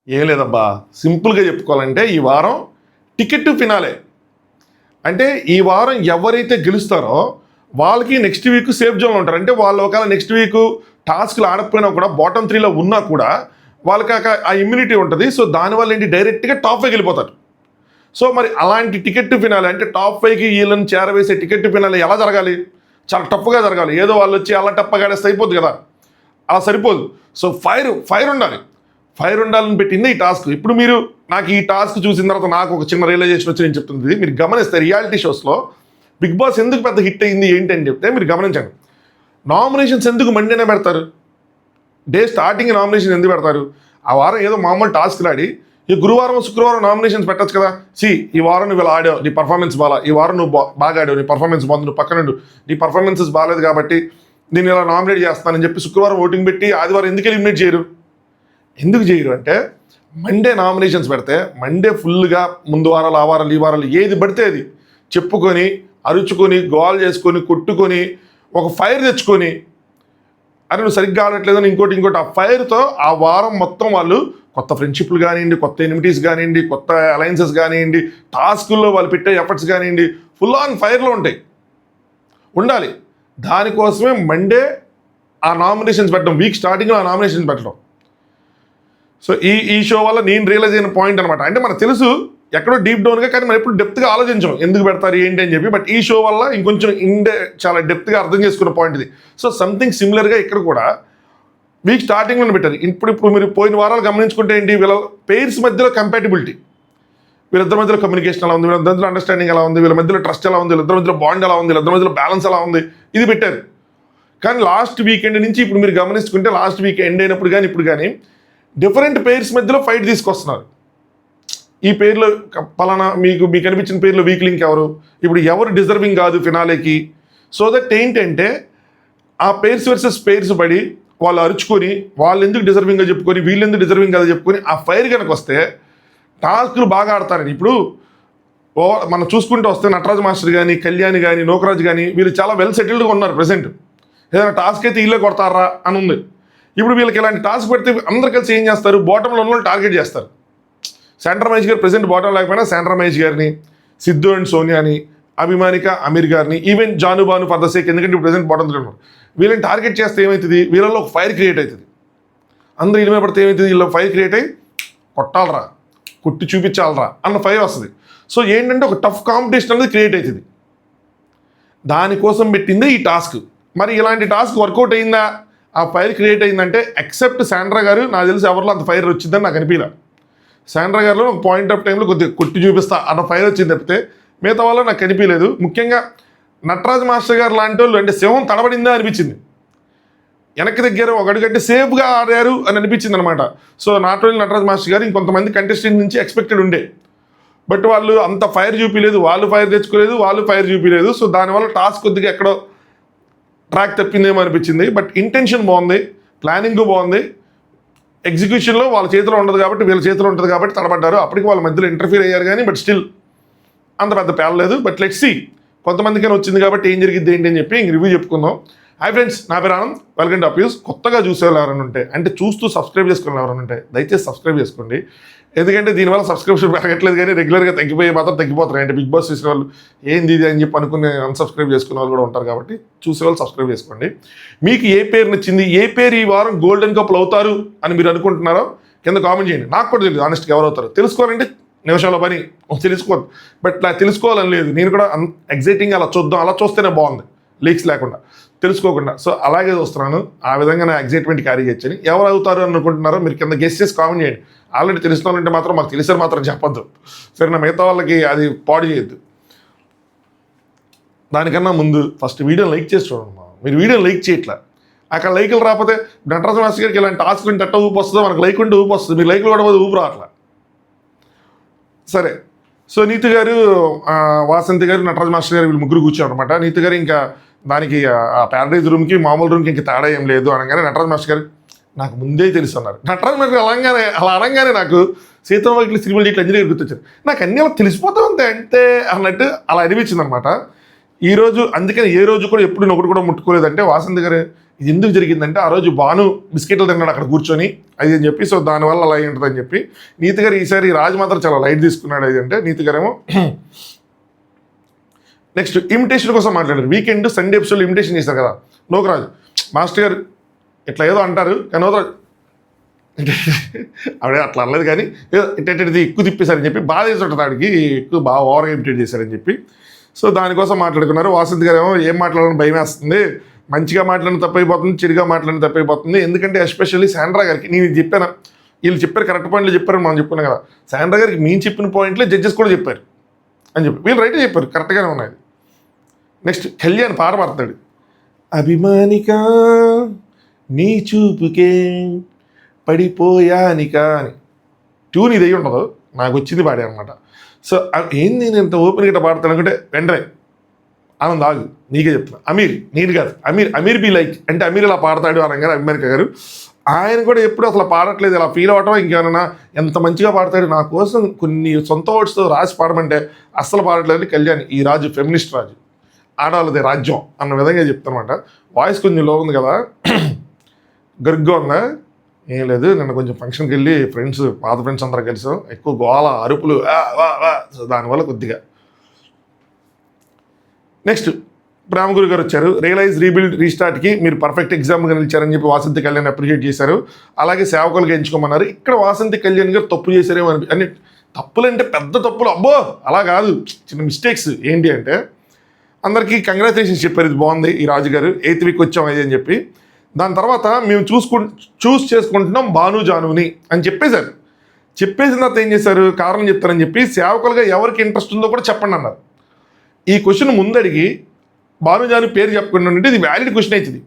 ఏం లేదబ్బా, సింపుల్గా చెప్పుకోవాలంటే ఈ వారం టికెట్ టు ఫినాలే. అంటే ఈ వారం ఎవరైతే గెలుస్తారో వాళ్ళకి నెక్స్ట్ వీక్ సేఫ్ జోన్లో ఉంటారు. అంటే వాళ్ళు ఒకవేళ నెక్స్ట్ వీక్ టాస్క్లు ఆడకపోయినా కూడా బాటమ్ 3లో ఉన్నా కూడా వాళ్ళకి ఆ ఇమ్యూనిటీ ఉంటుంది. సో దానివల్ల ఏంటి, డైరెక్ట్గా టాప్ 5 వెళ్ళిపోతారు. సో మరి అలాంటి టికెట్ టు ఫినాలే అంటే టాప్ 5కి వీళ్ళని చేరవేసే టికెట్ టు ఫినాలే ఎలా జరగాలి? చాలా టఫ్గా జరగాలి. ఏదో వాళ్ళు వచ్చి అలా టప్పగా ఆడేస్తే అయిపోద్ది కదా, అలా సరిపోదు. సో ఫైర్ ఉండాలి. ఫైర్ ఉండాలని పెట్టింది ఈ టాస్క్. ఇప్పుడు మీరు నాకు ఈ టాస్క్ చూసిన తర్వాత నాకు ఒక చిన్న రియలైజేషన్ వచ్చి నేను చెప్తుంది. మీరు గమనిస్తే రియాలిటీ షోస్లో బిగ్ బాస్ ఎందుకు పెద్ద హిట్ అయింది ఏంటి అని చెప్తే మీరు గమనించండి. నామినేషన్స్ ఎందుకు మండేనే పెడతారు? డే స్టార్టింగ్ నామినేషన్ ఎందుకు పెడతారు? ఆ వారం ఏదో మామూలు టాస్క్ ఆడి ఈ గురువారం శుక్రవారం నామినేషన్స్ పెట్టచ్చు కదా. ఈ వారం నువ్వు ఇలా ఆడావు, నీ పర్ఫార్మెన్స్ బాగా, ఈ వారం నువ్వు బాగా ఆడావు, నీ పర్ఫార్మెన్స్ బాగుంది, నువ్వు పక్కన నీ పర్ఫార్మెన్సెస్ బాగాలేదు కాబట్టి నేను ఇలా నామినేట్ చేస్తానని చెప్పి శుక్రవారం ఓటింగ్ పెట్టి ఆదివారం ఎందుకు ఎలిమినేట్ చేయరు? ఎందుకు చేయరు అంటే మండే నామినేషన్స్ పెడితే మండే ఫుల్గా ముందు వారాలు ఆ వారాలు ఈ వారాలు ఏది పడితే అది చెప్పుకొని అరుచుకొని గోల్ చేసుకొని కొట్టుకొని ఒక ఫైర్ తెచ్చుకొని అరే నువ్వు సరిగ్గా ఆడట్లేదని ఇంకోటి ఆ ఫైర్తో ఆ వారం మొత్తం వాళ్ళు కొత్త ఫ్రెండ్షిప్లు కానివ్వండి, కొత్త ఎనిమిటీస్ కానివ్వండి, కొత్త అలయన్సెస్ కానివ్వండి, టాస్కుల్లో వాళ్ళు పెట్టే ఎఫర్ట్స్ కానివ్వండి, ఫుల్ ఆన్ ఫైర్లో ఉండాలి. దానికోసమే మండే ఆ నామినేషన్స్ పెట్టడం, వీక్ స్టార్టింగ్లో ఆ నామినేషన్స్ పెట్టడం. సో ఈ షో వల్ల నేను రియలైజ్ అయిన పాయింట్ అనమాట. అంటే మనకు తెలుసు ఎక్కడో డీప్ డౌన్గా, కానీ మనం ఎప్పుడు డెప్త్గా ఆలోచించాం ఎందుకు పెడతారు ఏంటి అని చెప్పి. బట్ ఈ షో వల్ల ఇంకొంచెం చాలా డెప్త్గా అర్థం చేసుకున్న పాయింట్ ఇది. సో సంథింగ్ సిమిలర్గా ఇక్కడ కూడా వీక్ స్టార్టింగ్లో పెట్టారు. ఇప్పుడు మీరు పోయిన వారాలు గమనించుకుంటే ఏంటి, వీళ్ళ పెయిర్స్ మధ్యలో కంపాటిబిలిటీ, వీళ్ళిద్దరి మధ్యలో కమ్యూనికేషన్ ఎలా ఉంది, వీళ్ళిద్దరి మధ్యలో అండర్స్టాండింగ్ ఎలా ఉంది, వీళ్ళ మధ్యలో ట్రస్ట్ ఎలా ఉంది, వీళ్ళిద్దరి మధ్యలో బాండ్ ఎలా ఉంది, వీళ్ళిద్దరి మధ్యలో బ్యాలెన్స్ ఎలా ఉంది, ఇది పెట్టారు. కానీ లాస్ట్ వీకెండ్ నుంచి ఇప్పుడు మీరు గమనించుకుంటే లాస్ట్ వీక్ ఎండ్ అయినప్పుడు కానీ ఇప్పుడు కానీ డిఫరెంట్ పెయిర్స్ మధ్యలో ఫైట్ తీసుకొస్తున్నారు. ఈ పేర్లో పలానా మీకు అనిపించిన పేర్లో వీక్ లింక్ ఇప్పుడు ఎవరు డిజర్వింగ్ కాదు ఫినాలేకి. సో దట్ ఏంటంటే ఆ పెయిర్స్ వర్సెస్ పెయిర్స్ పడి వాళ్ళు అరుచుకొని వాళ్ళు ఎందుకు డిజర్వింగ్గా చెప్పుకొని వీళ్ళు ఎందుకు డిజర్వింగ్ కదా చెప్పుకొని ఆ ఫైర్ కనుక వస్తే టాస్క్లు బాగా ఆడతారని. ఇప్పుడు మనం చూసుకుంటూ వస్తే నటరాజ్ మాస్టర్ కానీ, కళ్యాణ్ కానీ, నోకరాజ్ కానీ వీళ్ళు చాలా వెల్ సెటిల్డ్గా ఉన్నారు ప్రెసెంట్. ఏదైనా టాస్క్ అయితే వీళ్ళే కొడతారా అని ఉంది. ఇప్పుడు వీళ్ళకి ఇలాంటి టాస్క్ పెడితే అందరు కలిసి ఏం చేస్తారు, బాటంలో ఉన్న వాళ్ళు టార్గెట్ చేస్తారు. శాండ్రా మహేష్ గారు ప్రెసెంట్ బాటం లేకపోయినా శాండ్రా మహేష్ గారిని, సిద్ధు అండ్ సోనియాని, అభిమానిక అమీర్ గారిని, ఈవెన్ జానుబాను ఫర్ ద సేక్, ఎందుకంటే ఇప్పుడు ప్రెసెంట్ బాటం ఉన్నారు, వీళ్ళని టార్గెట్ చేస్తే ఏమవుతుంది, వీళ్ళలో ఒక ఫైర్ క్రియేట్ అవుతుంది. అందరూ ఇనిమే పడితే ఏమవుతుంది, వీళ్ళ ఫైర్ క్రియేట్ అయ్యి కొట్టాలరా, కొట్టి చూపించాలరా అన్న ఫైర్ వస్తుంది. సో ఏంటంటే ఒక టఫ్ కాంపిటీషన్ అనేది క్రియేట్ అవుతుంది. దానికోసం పెట్టిందే ఈ టాస్క్. మరి ఇలాంటి టాస్క్ వర్కౌట్ అయిందా, ఆ ఫైర్ క్రియేట్ అయిందంటే ఎక్సెప్ట్ శాండ్రా గారు, నాకు తెలిసి ఎవరిలో అంత ఫైర్ వచ్చిందని నాకు అనిపించలే. శాండ్రా గారిలో ఒక పాయింట్ ఆఫ్ టైంలో కొద్దిగా కొట్టి చూపిస్తా అన్న ఫైర్ వచ్చింది తప్పితే మిగతా వాళ్ళు నాకు కనిపించలేదు. ముఖ్యంగా నటరాజ్ మాస్టర్ గారు లాంటి వాళ్ళు అంటే సింహం తడబడిందా అనిపించింది. వెనక్కి దగ్గర ఒక అడుగంటే సేఫ్గా ఆడారు అని అనిపించింది అనమాట. So not only Nataraj master గారు, ఇంకొంతమంది కంటెస్టెంట్ నుంచి ఎక్స్పెక్టెడ్ ఉండే, బట్ వాళ్ళు అంత ఫైర్ చూపించలేదు, వాళ్ళు ఫైర్ తెచ్చుకోలేదు, వాళ్ళు ఫైర్ చూపించలేదు. సో దానివల్ల టాస్క్ కొద్దిగా ఎక్కడో ట్రాక్ తప్పిందేమో అనిపించింది. బట్ ఇంటెన్షన్ బాగుంది, ప్లానింగ్ బాగుంది, ఎగ్జిక్యూషన్లో వాళ్ళ చేతిలో ఉండదు కాబట్టి, వీళ్ళ చేతిలో ఉంటుంది కాబట్టి తడబడ్డారు. అప్పటికి వాళ్ళ మధ్యలో ఇంటర్ఫీర్ అయ్యారు కానీ బట్ స్టిల్ అంత పెద్ద పేలలేదు. బట్ లెట్స్ సీ, కొంతమందికైనా వచ్చింది కాబట్టి ఏం జరిగింది ఏంటి అని చెప్పి ఇంక రివ్యూ చెప్పుకుందాం. హాయ్ ఫ్రెండ్స్, నా పేరు ఆనంద్, వెల్కమ్ టు అప్యూస్. కొత్తగా చూసేవాళ్ళు ఎవరైనా ఉంటే, అంటే చూస్తూ సబ్స్క్రైబ్ చేసుకునే ఎవరైనా ఉంటే దయచేసి సబ్స్క్రైబ్ చేసుకోండి. ఎందుకంటే దీనివల్ల సబ్స్క్రిప్షన్ పెరగట్లేదు కానీ రెగ్యులర్గా తగ్గిపోతారు. అంటే బిగ్ బాస్ చూసిన వాళ్ళు ఏంది ఇది అని చెప్పి అనుకుని అన్సబ్స్క్రైబ్ చేసుకునే వాళ్ళు కూడా ఉంటారు కాబట్టి చూసేవాళ్ళు సబ్స్క్రైబ్ చేసుకోండి. మీకు ఏ పేరు నచ్చింది, ఏ పేరు ఈ వారం గోల్డెన్ కప్లు అవుతారు అని మీరు అనుకుంటున్నారో కింద కామెంట్ చేయండి. నాకు కూడా తెలియదు ఆనెస్ట్గా ఎవరు అవుతారు. తెలుసుకోవాలంటే నిమిషాల పని తెలుసుకోవద్దు, బట్ నాకు తెలుసుకోవాలని లేదు. నేను కూడా ఎగ్జైటింగ్ అలా చూద్దాం, అలా చూస్తేనే బాగుంది, లీక్స్ లేకుండా, తెలుసుకోకుండా. సో అలాగే చూస్తున్నాను, ఆ విధంగా నా ఎగ్జైట్మెంట్ క్యారీ చేయొచ్చని. ఎవరు అవుతారు అని అనుకుంటున్నారో మీరు కింద గెస్ చేసి కామెంట్ చేయండి. ఆల్రెడీ తెలుసుకోవాలంటే మాత్రం మాకు తెలిసారు మాత్రం చెప్పొద్దు, సరే నా మిగతా వాళ్ళకి అది పాడు చేయొద్దు. దానికన్నా ముందు ఫస్ట్ వీడియోని లైక్ చేసి చూడండి. మీరు వీడియోని లైక్ చేయట్లా, అక్కడ లైకులు రాకపోతే నటరాజ్ మాస్టర్ గారికి ఇలాంటి టాస్క్ ఉంటే ఎట్ట ఊపు వస్తుందో, మనకు లైక్ ఉంటే ఊపు వస్తుంది, మీరు లైకులు కూడా ఊపు రావట్లా. సరే, సో నీతి గారు, వాసంతి గారు, నటరాజ్ మాస్టర్ గారు వీళ్ళు ముగ్గురు కూర్చోరు అనమాట. నీతి గారు ఇంకా దానికి ఆ ప్యారడైజ్ రూమ్కి మామూలు రూమ్కి ఇంకా తేడా ఏం లేదు అనగానే నటరాజ్ మాస్టర్ గారు నాకు ముందే తెలుసు అన్నారు. నటరాజ్ మాస్టర్ అలా అనగానే నాకు సీతం ఇట్లా సినిమాలు ఇట్లా ఇంజనీర్ గుర్తొచ్చారు. నాకు అన్నీ అలా తెలిసిపోతా ఉంది అంటే అన్నట్టు అలా అనిపించింది అనమాట ఈరోజు. అందుకని ఏ రోజు కూడా ఎప్పుడు ఒకటి కూడా ముట్టుకోలేదంటే వాసంతి గారు ఇది ఎందుకు జరిగిందంటే ఆ రోజు భాను బిస్కెట్లు తిన్నాడు అక్కడ కూర్చొని అది అని చెప్పి, సో దానివల్ల అలా ఉంటుందని చెప్పి. నీతి గారు ఈసారి రాజు మాత్రం చాలా లైట్ తీసుకున్నాడు. అది అంటే నీతి గారేమో నెక్స్ట్ ఇమిటేషన్ కోసం మాట్లాడారు. వీకెండ్ సండే ఎపిసోడ్ ఇమిటేషన్ చేశారు కదా నోకరాజు మాస్టర్ గారు ఇట్లా ఏదో అంటారు కానీ నోకరాజు ఆవిడ అట్లా అనలేదు కానీ ఏదో ఇట్టేది ఎక్కువ తిప్పేశారని చెప్పి బాధ చేసి ఉంటుంది ఆవిడకి, ఎక్కువ బాగా ఓవర్గా ఇమిటేట్ చేశారని చెప్పి. సో దానికోసం మాట్లాడుకున్నారు. వాసంతి గారు ఏమో ఏం మాట్లాడాలని భయం వేస్తుంది, మంచిగా మాట్లాడిన తప్పైపోతుంది, చెడుగా మాట్లాడిన తప్పైపోతుంది. ఎందుకంటే ఎస్పెషల్లీ శాండ్రా గారికి నేను చెప్పాను, వీళ్ళు చెప్పారు కరెక్ట్ పాయింట్లు చెప్పారని మనం చెప్పుకున్నాం కదా, శాండ్రా గారికి మేము చెప్పిన పాయింట్లే జడ్జెస్ కూడా చెప్పారు అని చెప్పి వీళ్ళు రైటే చెప్పారు, కరెక్ట్గానే ఉన్నాయి. నెక్స్ట్ కళ్యాణ్ పాట పాడతాడు, అభిమానిక నీ చూపుకే పడిపోయానిక అని. ట్యూన్ ఇది అయ్యి ఉండదు, నాకు వచ్చింది పాడే అనమాట. సో ఏంది నేను ఇంత ఓపెన్ గిట్ట పాడతాను అనుకుంటే వెంటనే ఆనంద్ ఆగు నీకే చెప్తున్నా, అమీర్ నేను కాదు అమీర్ బి లైక్ అంటే అమీర్ ఇలా పాడతాడు అనగానే అమెరికా గారు ఆయన కూడా ఎప్పుడు అసలు పాడట్లేదు, ఇలా ఫీల్ అవ్వటం ఇంకేమన్నా ఎంత మంచిగా పాడతాడు, నా కోసం కొన్ని సొంత వర్డ్స్తో రాసి పాడమంటే అస్సలు పాడట్లేదు. కళ్యాణ్ ఈ రాజు ఫెమినిస్ట్ రాజు, ఆడవాళ్ళది రాజ్యం అన్న విధంగా చెప్తానమాట. వాయిస్ కొంచెం లో ఉంది కదా, గరుగ్గా ఉందా, ఏం లేదు నిన్న కొంచెం ఫంక్షన్కి వెళ్ళి పాత ఫ్రెండ్స్ అందరూ కలిసాం, ఎక్కువ గోల అరుపులు సో దానివల్ల కొద్దిగా. నెక్స్ట్ రామగురు గారు వచ్చారు. రియలైజ్ రీబిల్డ్ రీస్టార్ట్కి మీరు పర్ఫెక్ట్ ఎగ్జాంపుల్గా నిలిచారని చెప్పి వాసంతి కళ్యాణ్ అప్రిషియేట్ చేశారు. అలాగే సేవకులుగా ఎంచుకోమన్నారు. ఇక్కడ వాసంతి కళ్యాణ్ గారు తప్పు చేశారేమో అని, తప్పులంటే పెద్ద తప్పులు అబ్బో అలా కాదు, చిన్న మిస్టేక్స్ ఏంటి అంటే అందరికీ కంగ్రాచులేషన్స్ చెప్పారు, ఇది బాగుంది ఈ రాజు గారు 8th వీక్ వచ్చాం అది అని చెప్పి. దాని తర్వాత మేము చూస్ చేసుకుంటున్నాం భాను జానుని అని చెప్పేశారు. చెప్పేసిన తర్వాత ఏం చేశారు, కారణం చెప్తారని చెప్పి సేవకులుగా ఎవరికి ఇంట్రెస్ట్ ఉందో కూడా చెప్పండి అన్నారు. ఈ క్వశ్చన్ ముందడిగి భాను జాను పేరు చెప్పకుండా ఉంటే ఇది వ్యాలిడ్ క్వశ్చన్ అవుతుంది.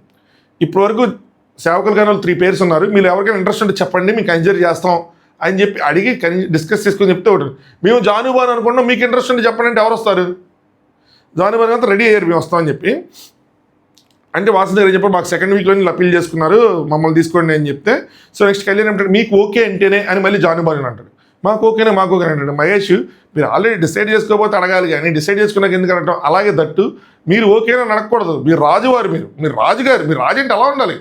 ఇప్పటివరకు సేవకులుగా 3 పేర్స్ ఉన్నారు, మీరు ఎవరికైనా ఇంట్రెస్ట్ ఉంటే చెప్పండి మేము కన్సిడర్ చేస్తాం అని చెప్పి అడిగి డిస్కస్ చేసుకొని చెప్తే ఒకటి, మేము జాను బాను అనుకుంటున్నాం మీకు ఇంట్రెస్ట్ ఉంటే చెప్పండి అంటే ఎవరు వస్తారు, జాను బాను అంతా రెడీ అయ్యారు మేము వస్తామని చెప్పి. అంటే వాసంతి గారు చెప్పారు మాకు 2nd వీక్లో అప్పీల్ చేసుకున్నారు మమ్మల్ని తీసుకోండి అని చెప్తే, సో నెక్స్ట్ కళ్యాణ్ అంటాడు మీకు ఓకే అంటేనే అని మళ్ళీ జాను బాను అంటాడు, మాకు ఓకేనే అంటాడు. మహేష్ మీరు ఆల్రెడీ డిసైడ్ చేసుకోకపోతే అడగాలి కానీ డిసైడ్ చేసుకున్నాక ఎందుకు అనటం, అలాగే దట్టు మీరు ఓకేనా అడగకూడదు, మీరు రాజువారు, మీరు రాజుగారు, మీరు రాజు అంటే అలా ఉండాలి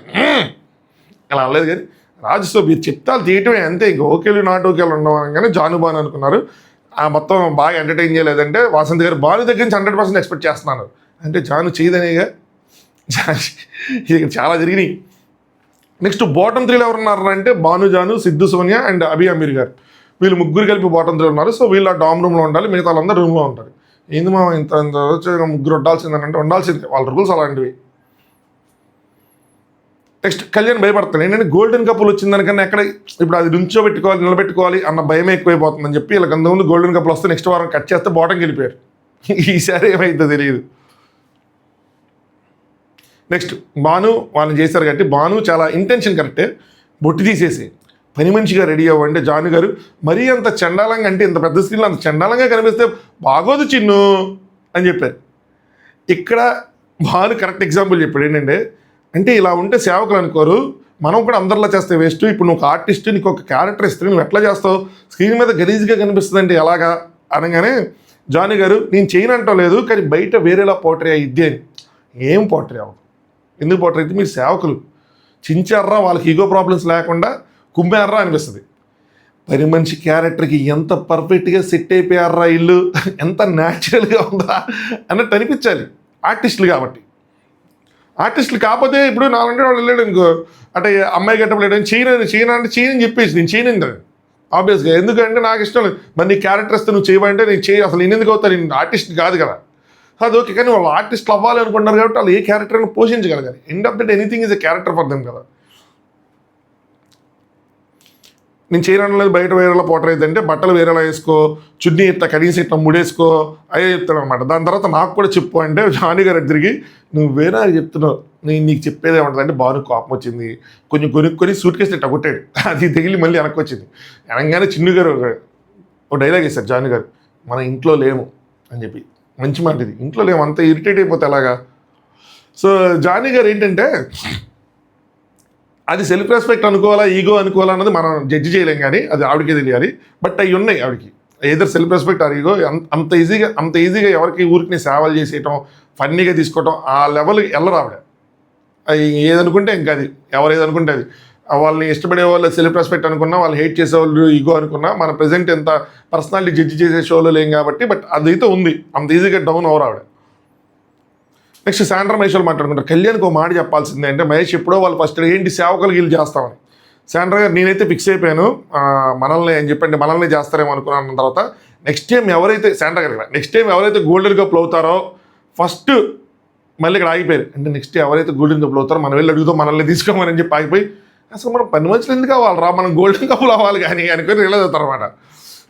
అలా అనలేదు కానీ రాజు. సో మీరు చెప్తాలు తీయటమే అంతే, ఇంకా ఓకేలు నాట్ ఓకేలు ఉండవని జాను బాను అనుకున్నారు. ఆ మొత్తం బాగా ఎంటర్టైన్ చేయలేదంటే వాసంతి గారు భాను దగ్గర నుంచి 100% ఎక్స్పెక్ట్ చేస్తున్నాను అంటే జాను చేయదనేగా చాలా జరిగినాయి. నెక్స్ట్ బాటమ్ 3లో ఎవరున్నారు అంటే భాను జాను, సిద్ధు సోనియా అండ్ అభి అమీర్ గారు, వీళ్ళు ముగ్గురు కలిపి బాటమ్ 3 ఉన్నారు. సో వీళ్ళు ఆ డామ్ రూమ్లో ఉండాలి, మిగతా వాళ్ళందరూ రూమ్లో ఉంటారు. ఏంది మా ఇంత ముగ్గురు ఉండాల్సిందని ఉండాల్సిందే, వాళ్ళ రూల్స్ అలాంటివి. నెక్స్ట్ కళ్యాణ్ భయపడతాడు ఏంటంటే గోల్డెన్ కప్పులు వచ్చిందనికన్నా ఎక్కడ ఇప్పుడు అది నుంచోబెట్టుకోవాలి నిలబెట్టుకోవాలి అన్న భయం ఎక్కువైపోతుందని చెప్పి వీళ్ళకి అంతకుముందు గోల్డెన్ కప్పులు వస్తే నెక్స్ట్ వారం కట్ చేస్తే బాటంకి వెళ్ళిపోయారు. ఈసారి ఏమైందో తెలియదు. నెక్స్ట్ భాను వాళ్ళని చేశారు కాబట్టి భాను చాలా ఇంటెన్షన్ కరెక్టే, బొట్టి తీసేసి పని మనిషిగా రెడీ అవ్వండి. జాను గారు మరీ అంత చండాలంగా అంటే ఇంత పెద్ద స్క్రీన్లో అంత చండాలంగా కనిపిస్తే బాగోదు చిన్ను అని చెప్పారు. ఇక్కడ భాను కరెక్ట్ ఎగ్జాంపుల్ చెప్పాడు ఏంటంటే, అంటే ఇలా ఉంటే సేవకులు అనుకోరు, మనం కూడా అందరిలా చేస్తే వేస్ట్. ఇప్పుడు నువ్వు ఒక ఆర్టిస్ట్, నీకు ఒక క్యారెక్టర్ ఇస్తే నువ్వు ఎట్లా చేస్తావు, స్క్రీన్ మీద గలీజ్గా కనిపిస్తుంది అంటే ఎలాగా అనగానే జాను గారు నేను చేయనంటం లేదు కానీ బయట వేరేలా పోట్రీ అయ్యిద్ది అని. ఏం పోట్రీ అవ్వదు, ఎందుకు పోట్రీ అయితే మీరు సేవకులు చించారా, వాళ్ళకి ఈగో ప్రాబ్లమ్స్ లేకుండా కుమ్మేర్రా అనిపిస్తుంది. పని మనిషి క్యారెక్టర్కి ఎంత పర్ఫెక్ట్గా సెట్ అయిపోయారా ఇల్లు, ఎంత న్యాచురల్గా ఉందా అన్నట్టు అనిపించాలి ఆర్టిస్టులు కాబట్టి. ఆర్టిస్టులు కాకపోతే ఇప్పుడు 4 గంటలు వాళ్ళు వెళ్ళాడు అనుకో, అంటే అమ్మాయి గట్టపు లేడు చేయను అంటే చేయని చెప్పేసి నేను చేయను ఆబ్వియస్గా, ఎందుకంటే నాకు ఇష్టం లేదు. మరి నీ క్యారెక్టర్ ఇస్తే నువ్వు చేయమంటే నేను అసలు నేను ఎందుకు అవుతాను, నేను ఆర్టిస్ట్ కాదు కదా. అది ఓకే, కానీ వాళ్ళు ఆర్టిస్టులు అవ్వాలి అనుకుంటున్నారు కాబట్టి వాళ్ళు ఏ క్యారెక్టర్ని పోషించగలగాలి. End of the day anything is a character for them కదా. నేను చేయడం లేదు బయట వేరేలా పోటర్ అయితే బట్టలు వేరేలా వేసుకో, చున్నీ ఇట్లా కనీసం ఇట్లా ముడేసుకో అదే చెప్తాను అనమాట. దాని తర్వాత నాకు కూడా చెప్పు అంటే జానీ గారు తిరిగి నువ్వు వేరే చెప్తున్నావు, నేను నీకు చెప్పేది ఏమంటుంది అంటే బాగా కోపం వచ్చింది, కొంచెం కొనుక్కొని సూట్ కేసు ఇట్లా కొట్టాడు, అది తెగిలి మళ్ళీ వెనక్కి వచ్చింది. అనగానే చిన్ను గారు ఒక డైలాగ్ వేశారు జానీ గారు, మన ఇంట్లో లేము అని చెప్పి. మంచి మాట ఇది, ఇంట్లో లేము, అంత ఇరిటేట్ అయిపోతే ఎలాగా. సో జానీ గారు ఏంటంటే అది సెల్ఫ్ రెస్పెక్ట్ అనుకోవాలా ఈగో అనుకోవాలా అన్నది మనం జడ్జి చేయలేం, కానీ అది ఆవిడకే తెలియాలి. బట్ అవి ఉన్నాయి ఆవిడకి, either self respect or ego. అంత ఈజీగా ఎవరికి ఊరికి సేవలు చేసేయటం, ఫన్నీగా తీసుకోవటం ఆ లెవెల్కి వెళ్ళరు ఆవిడ. అది ఏదనుకుంటే ఇంకా అది ఎవరు ఏదనుకుంటే అది వాళ్ళని ఇష్టపడే వాళ్ళు సెల్ఫ్ రెస్పెక్ట్ అనుకున్నా, వాళ్ళు హేట్ చేసేవాళ్ళు ఈగో అనుకున్నా, మన ప్రజెంట్ ఎంత పర్సనాలిటీ జడ్జి చేసే షోలో లేం కాబట్టి, బట్ అదైతే ఉంది, అంత ఈజీగా డౌన్ అవరు ఆవిడ. నెక్స్ట్ శాండ్రా మహేష్ వాళ్ళు మాట్లాడుకుంటారు. కళ్యాణ్కి ఒక మాట చెప్పాల్సిందే అంటే, మహేష్ ఎప్పుడో వాళ్ళు ఫస్ట్ ఏంటి సేవకులు వీళ్ళు చేస్తామని. శాండ్రా గారు నేనైతే ఫిక్స్ అయిపోయాను మనల్ని అని చెప్పండి, మనల్ని చేస్తారేమో అనుకున్నాను. తర్వాత నెక్స్ట్ టైం ఎవరైతే శాండ్రా గారు నెక్స్ట్ టైం ఎవరైతే గోల్డెన్ కప్లు అవుతారో ఫస్ట్ మళ్ళీ ఇక్కడ ఆగిపోయారు. అంటే నెక్స్ట్ ఎవరైతే గోల్డెన్ కప్లు అవుతారో మనం వెళ్ళి అడుగుతాం మనల్ని తీసుకోమని చెప్పి ఆగిపోయి, అసలు మనం 10 మనుషులు ఎందుకు అవ్వాలి రా, మనం గోల్డెన్ కప్పులు అవ్వాలి కానీ అనుకొని రిలీజ్ అవుతారు అనమాట.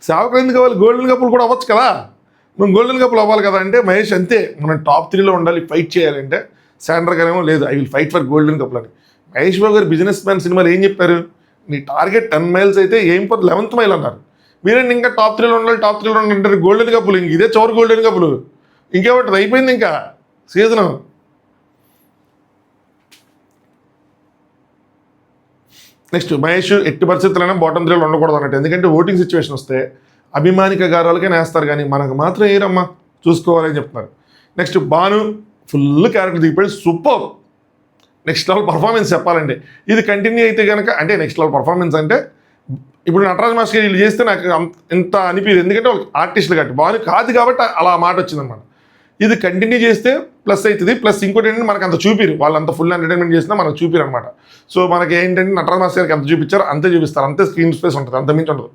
సేవకులు ఎందుకు అవ్వాలి, గోల్డెన్ కప్పులు కూడా అవ్వచ్చు కదా, మనం గోల్డెన్ కప్పులు అవ్వాలి కదా అంటే మహేష్ అంతే, మనం టాప్ 3లో ఉండాలి, ఫైట్ చేయాలంటే. శాండ్రా గారేమో లేదు, I will fight for golden కప్పులు అని. మహేష్ బాబు గారు బిజినెస్ మ్యాన్ సినిమాలు ఏం చెప్పారు, నీ టార్గెట్ 10 మైల్స్ అయితే ఏం పోతే 11th మైల్ అన్నారు. మీరేంటి ఇంకా టాప్ 3లో ఉండాలి, టాప్ 3లో ఉండాలంటారు. గోల్డెన్ కప్పులు ఇంక ఇదే చివరి గోల్డెన్ కప్పులు, ఇంకేమంటుంది, అయిపోయింది ఇంకా సీజను. నెక్స్ట్ మహేష్ ఎట్టి పరిస్థితులైనా బాటమ్ 3లో ఉండకూడదు అన్నట్టు, ఎందుకంటే ఓటింగ్ సిచ్యువేషన్ వస్తే అభిమానిక గారాలకే నేస్తారు కానీ మనకు మాత్రం ఏరమ్మా చూసుకోవాలని చెప్తున్నారు. నెక్స్ట్ భాను ఫుల్ క్యారెక్టర్ దిగిపోయి సూపర్, నెక్స్ట్ లెవెల్ పర్ఫార్మెన్స్ చెప్పాలంటే. ఇది కంటిన్యూ అయితే కనుక, అంటే నెక్స్ట్ లెవెల్ పర్ఫార్మెన్స్ అంటే ఇప్పుడు నటరాజ్ మాస్టర్ వీళ్ళు చేస్తే నాకు ఇంత అనిపించదు, ఎందుకంటే వాళ్ళు ఆర్టిస్టులు కాబట్టి, భాను కాదు కాబట్టి అలా మాట వచ్చిందన్నమాట. ఇది కంటిన్యూ చేస్తే ప్లస్ అవుతుంది. ప్లస్ ఇంకోటి ఏంటంటే మనకు అంత చూపిరు, వాళ్ళు అంత ఫుల్ ఎంటర్టైన్మెంట్ చేసినా మనకు చూపిరు అనమాట. సో మనకి ఏంటంటే నటరాజ్ మాస్టర్ గారికి ఎంత చూపించారో అంతే చూపిస్తారు, అంతే స్క్రీన్ స్పేస్ ఉంటుంది, అంత మించి ఉండదు.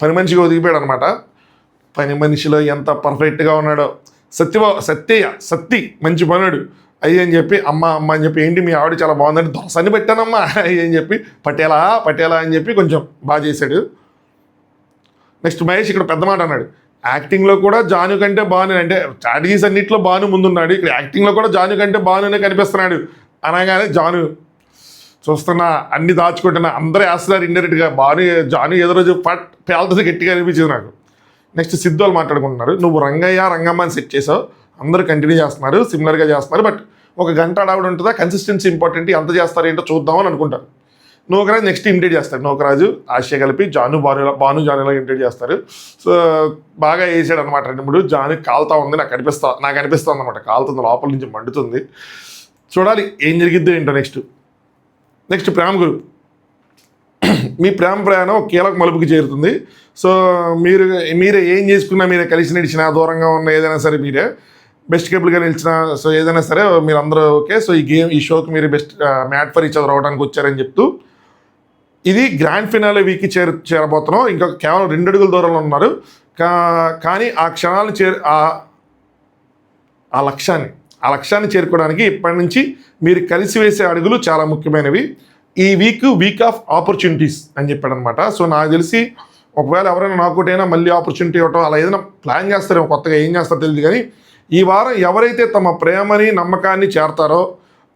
పని మనిషిగా ఒదిగిపోయాడు అనమాట. పని మనిషిలో ఎంత పర్ఫెక్ట్గా ఉన్నాడో. సత్తి మంచి పనుడు అయ్యి అని చెప్పి అమ్మ అని చెప్పి, ఏంటి మీ ఆవిడ చాలా బాగుందని దోసని పెట్టానమ్మా అయ్యి అని చెప్పి, పటేలా అని చెప్పి కొంచెం బాగా చేశాడు. నెక్స్ట్ మహేష్ ఇక్కడ పెద్ద మాట అన్నాడు, యాక్టింగ్లో కూడా జాను కంటే బాను, అంటే స్ట్రాటజీస్ అన్నింటిలో బాను ముందున్నాడు, ఇక్కడ యాక్టింగ్లో కూడా జాను కంటే బానునే కనిపిస్తున్నాడు అనగానే జాను చూస్తున్నా అన్ని దాచుకుంటున్నా, అందరూ వేస్తున్నారు ఇండైరెక్ట్గా. జాను ఏదో రోజు పేలుతుంది గట్టిగా అనిపించింది నాకు. నెక్స్ట్ సిద్ధు వాళ్ళు మాట్లాడుకుంటున్నారు, నువ్వు రంగమ్మ అని సెట్ చేసావు, అందరూ కంటిన్యూ చేస్తున్నారు, సిమిలర్గా చేస్తున్నారు, బట్ ఒక గంట ఆవిడ ఉంటుందా, కన్సిస్టెన్సీ ఇంపార్టెంట్, ఎంత చేస్తారు ఏంటో చూద్దామని అనుకుంటారు. నోకరాజు నెక్స్ట్ ఇమిటేట్ చేస్తాడు, నోకరాజు ఆశయ కలిపి భాను జానులా ఇమిటేట్ చేస్తారు. సో బాగా వేసాడు అనమాట. 2-3 జాను కాలుతా ఉంది, నాకు అనిపిస్తుంది అనమాట, కాలుతుంది, లోపల నుంచి మండుతుంది. చూడాలి ఏం జరిగిద్దో ఏంటో. నెక్స్ట్ ప్రేమ గురు, మీ ప్రేమ ప్రయాణం కీలక మలుపుకి చేరుతుంది. సో మీరే ఏం చేసుకున్నా, మీరే కలిసి నడిచినా, దూరంగా ఉన్న ఏదైనా సరే, మీరే బెస్ట్ కపుల్గా నిలిచిన, సో ఏదైనా సరే మీరు అందరూ ఓకే. సో ఈ షోకి మీరు best made for each other అవడానికి వచ్చారని చెప్తూ, ఇది గ్రాండ్ ఫినాలే వీక్కి చేరబోతున్నాం. ఇంకా కేవలం 2 అడుగుల దూరంలో ఉన్నారు. కానీ ఆ క్షణాలను ఆ లక్ష్యాన్ని చేరుకోవడానికి ఇప్పటి నుంచి మీరు కలిసి వేసే అడుగులు చాలా ముఖ్యమైనవి. ఈ వీక్ ఆఫ్ ఆపర్చునిటీస్ అని చెప్పాడు అనమాట. సో నాకు తెలిసి ఒకవేళ ఎవరైనా నాకూటైనా మళ్ళీ ఆపర్చునిటీ ఇవ్వటం అలా ఏదైనా ప్లాన్ చేస్తారేమో, కొత్తగా ఏం చేస్తారో తెలియదు. కానీ ఈ వారం ఎవరైతే తమ ప్రేమని నమ్మకాన్ని చేరతారో,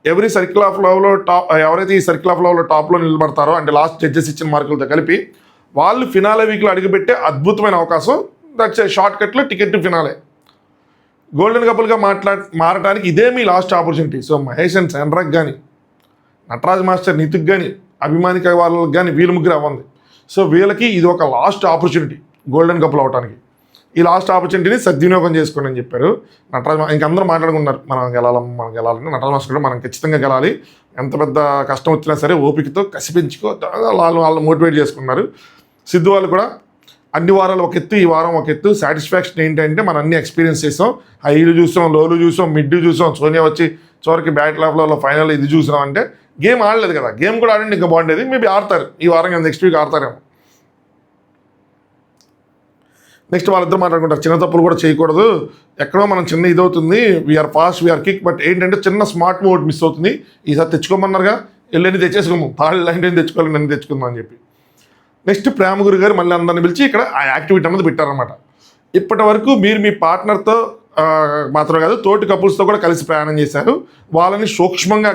ఎవరైతే ఈ సర్కిల్ ఆఫ్ లవ్లో టాప్లో నిలబడతారో, అంటే లాస్ట్ జడ్జెస్ ఇచ్చిన మార్కులతో కలిపి వాళ్ళు ఫినాలే వీక్లో అడుగుపెట్టే అద్భుతమైన అవకాశం. దట్స్ షార్ట్ కట్లో టికెట్ టు ఫినాలే. గోల్డెన్ కపుల్గా మారడానికి ఇదే మీ last opportunity. So Mahesh and శాండ్రాకి కానీ, నటరాజ్ మాస్టర్ నితిక్ కానీ, అభిమానిక వాళ్ళకి కానీ వీళ్ళు ముగ్గురు అవ్వంది. సో వీళ్ళకి ఇది ఒక లాస్ట్ ఆపర్చునిటీ గోల్డెన్ కపుల్ అవడానికి. ఈ లాస్ట్ ఆపర్చునిటీని సద్వినియోగం చేసుకోండి అని చెప్పారు నటరాజ్. ఇంకందరూ మాట్లాడుకున్నారు మనం గెలాలని. నటరాజ్ మాస్టర్ కూడా మనం ఖచ్చితంగా గెలాలి, ఎంత పెద్ద కష్టం వచ్చినా సరే ఓపికతో కసి పెంచుకో వాళ్ళు మోటివేట్ చేసుకున్నారు. సిద్ధు వాళ్ళు కూడా అన్ని వారాలు ఒక ఎత్తు, ఈ వారం ఒక ఎత్తు. సాటిస్ఫాక్షన్ ఏంటంటే మనం అన్ని ఎక్స్పీరియన్స్ చేసాం, హైలు చూసాం, లోలు చూసాం, మిడ్ చూసాం, సోనియా వచ్చి చివరికి బ్యాటిల్ ఆఫ్ లవ్లో ఫైనల్ ఇది చూసాం. అంటే గేమ్ ఆడలేదు కదా, గేమ్ కూడా ఆడండి ఇంకా బాగుండేది. మేబీ ఆడతారు ఈ వారం, నెక్స్ట్ వీక్ ఆడతారేమో. నెక్స్ట్ వాళ్ళిద్దరు మాట్లాడుకుంటారు, చిన్న తప్పులు కూడా చేయకూడదు, ఎక్కడో మనం చిన్న ఇది అవుతుంది, we are fast, we are quick, but ఏంటంటే చిన్న స్మార్ట్ మూవ్ మిస్ అవుతుంది. ఈసారి తెచ్చుకోమన్నారుగా, వెళ్ళని తెచ్చేసుకోము, పాళ్ళు లాంటివి తెచ్చుకోవాలి, నన్ను తెచ్చుకుందాం అని చెప్పి. నెక్స్ట్ ప్రేమ గురు గారు మళ్ళీ అందరిని పిలిచి ఇక్కడ ఆ యాక్టివిటీ అన్నది పెట్టారనమాట. ఇప్పటి వరకు మీరు మీ పార్ట్నర్తో మాత్రం కాదు, తోటి కపుల్స్తో కూడా కలిసి ప్రయాణం చేశారు, వాళ్ళని సూక్ష్మంగా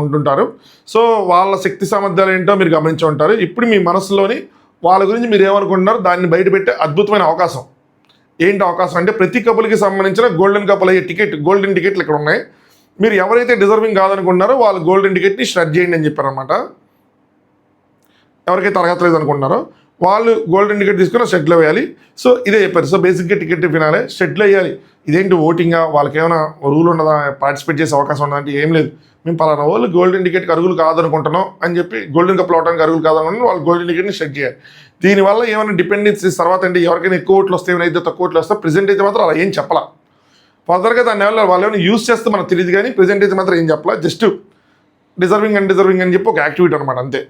ఉంటుంటారు. సో వాళ్ళ శక్తి సామర్థ్యాలు ఏంటో మీరు గమనించి ఉంటారు. ఇప్పుడు మీ మనసులోని వాళ్ళ గురించి మీరు ఏమనుకుంటున్నారు దాన్ని బయటపెట్టే అద్భుతమైన అవకాశం. ఏంటి అవకాశం అంటే, ప్రతి కపుల్కి సంబంధించిన గోల్డెన్ కపుల్ అయ్యే గోల్డెన్ టికెట్లు ఇక్కడ ఉన్నాయి. మీరు ఎవరైతే డిజర్వింగ్ కాదనుకుంటున్నారో వాళ్ళ గోల్డెన్ టికెట్ని స్టార్ట్ చేయండి అని చెప్పారనమాట. ఎవరికైతే అర్హత అనుకుంటున్నారో వాళ్ళు గోల్డెన్ టికెట్ తీసుకుని షెడ్లో వేయాలి. సో ఇదే చెప్పారు. సో బేసిక్గా టికెట్ ఫినాలే షెడ్లో వేయాలి. ఇదేంటి ఓటింగా, వాళ్ళకి ఏమైనా రూల్ ఉండదా, పార్టిసిపేట్ చేసే అవకాశం ఉండదా అంటే ఏం లేదు. మేము పలానా వాళ్ళు గోల్డెన్ టికెట్కి అరుగులు కాదనుకుంటున్నాం అని చెప్పి, గోల్డెన్ కప్లు అవడానికి అరుగులు కాదనుకుంటున్నాం, వాళ్ళు గోల్డెన్ టికెట్ని సెట్ చేయాలి. దీనివల్ల ఏమైనా డిపెండెన్సీస్ తర్వాత అంటే ఎవరికైనా ఎక్కువ ఓట్లు వస్తే ఏమైనా అయితే తక్కువ ఓట్లు వస్తే ప్రెజెంట్ అయితే మాత్రం అలా ఏం చెప్పాలా. ఫర్దర్గా దాని వల్ల వాళ్ళు ఏమైనా యూస్ చేస్తే మనకు తెలియదు, కానీ ప్రెజెంట్ అయితే మాత్రం ఏం చెప్పాలా. జస్ట్ డిజర్వింగ్ అండ్ డిజర్వింగ్ అని చెప్పి ఒక యాక్టివిటీ అనమాట, అంతే.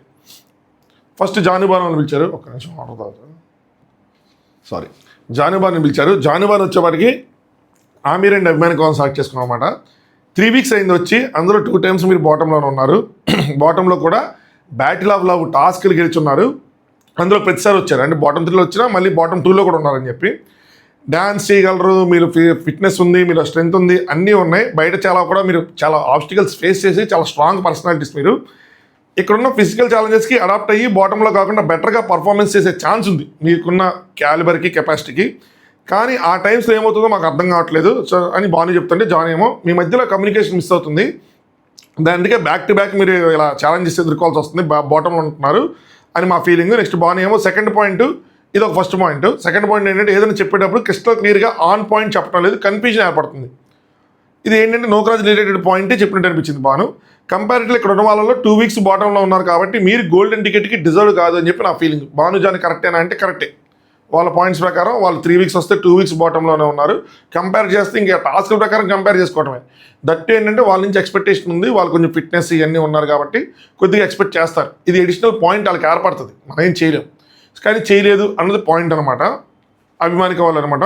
ఫస్ట్ జానుబాను అని పిలిచారు, ఒక్క నిమిషం ఆర్డర్ తాగుతారు, సారీ, జానుబాని పిలిచారు. జానుబాన్ వచ్చేవాడికి ఆమీర్ అండ్ అభిమాని కావాలి సెలెక్ట్ చేసుకున్నాం అనమాట. 3 వీక్స్ అయింది వచ్చి, అందులో 2 టైమ్స్ మీరు బాటంలోనే ఉన్నారు. బాటంలో కూడా బ్యాటిల్ ఆఫ్ లవ్ టాస్క్లు గెలుచున్నారు, అందులో ప్రతిసారి వచ్చారు. అంటే బాటమ్ 3లో వచ్చినా మళ్ళీ బాటమ్ 2లో కూడా ఉన్నారని చెప్పి. డ్యాన్స్ చేయగలరు, మీరు ఫిట్నెస్ ఉంది, మీరు స్ట్రెంత్ ఉంది, అన్నీ ఉన్నాయి. బయట మీరు చాలా ఆబ్స్టికల్స్ ఫేస్ చేసి చాలా స్ట్రాంగ్ పర్సనాలిటీస్ మీరు. ఇక్కడున్న ఫిజికల్ ఛాలెంజెస్కి అడాప్ట్ అయ్యి బాటంలో కాకుండా బెటర్గా పర్ఫార్మెన్స్ చేసే ఛాన్స్ ఉంది మీకున్న క్యాలిబర్కి, కెపాసిటీకి. కానీ ఆ టైమ్స్లో ఏమవుతుందో మాకు అర్థం కావట్లేదు సో అని బాను చెప్తుంటే, జాన్ ఏమో మీ మధ్యలో కమ్యూనికేషన్ మిస్ అవుతుంది, దానికే బ్యాక్ టు బ్యాక్ మీరు ఇలా ఛాలెంజెస్ ఎదుర్కోవాల్సి వస్తుంది, బాటంలో ఉంటున్నారు అని మా ఫీలింగ్. నెక్స్ట్ బాను ఏమో సెకండ్ పాయింట్, ఇది ఒక ఫస్ట్ పాయింట్. సెకండ్ పాయింట్ ఏంటంటే, ఏదైనా చెప్పేటప్పుడు క్రిస్టల్ క్లియర్గా ఆన్ పాయింట్ చెప్పడం లేదు, కన్ఫ్యూజన్ ఏర్పడుతుంది. ఇది ఏంటంటే నోకరాజ్ రిలేటెడ్ పాయింటే చెప్పినట్టు అనిపించింది బాను. కంపారిటివ్లీ ఇక్కడ ఉన్న వాళ్ళలో 2 వీక్స్ బాటంలో ఉన్నారు కాబట్టి మీరు గోల్డెన్ టికెట్కి డిజర్వ్ కాదు అని చెప్పి నా ఫీలింగ్. భానుజాని కరెక్టేనా అంటే కరెక్టే, వాళ్ళ పాయింట్స్ ప్రకారం వాళ్ళు 3 వీక్స్ వస్తే 2 వీక్స్ బాటంలోనే ఉన్నారు. కంపేర్ చేస్తే ఇంకా టాస్క్ ప్రకారం కంపేర్ చేసుకోవడమే. దట్ ఏంటంటే వాళ్ళ నుంచి ఎక్స్పెక్టేషన్ ఉంది, వాళ్ళు కొంచెం ఫిట్నెస్ ఇవన్నీ ఉన్నారు కాబట్టి కొద్దిగా ఎక్స్పెక్ట్ చేస్తారు. ఇది అడిషనల్ పాయింట్ వాళ్ళకి ఏర్పడుతుంది, మనం ఏం చేయలేము. కానీ చేయలేదు అన్నది పాయింట్ అనమాట, అభిమాని కావాలన్నమాట.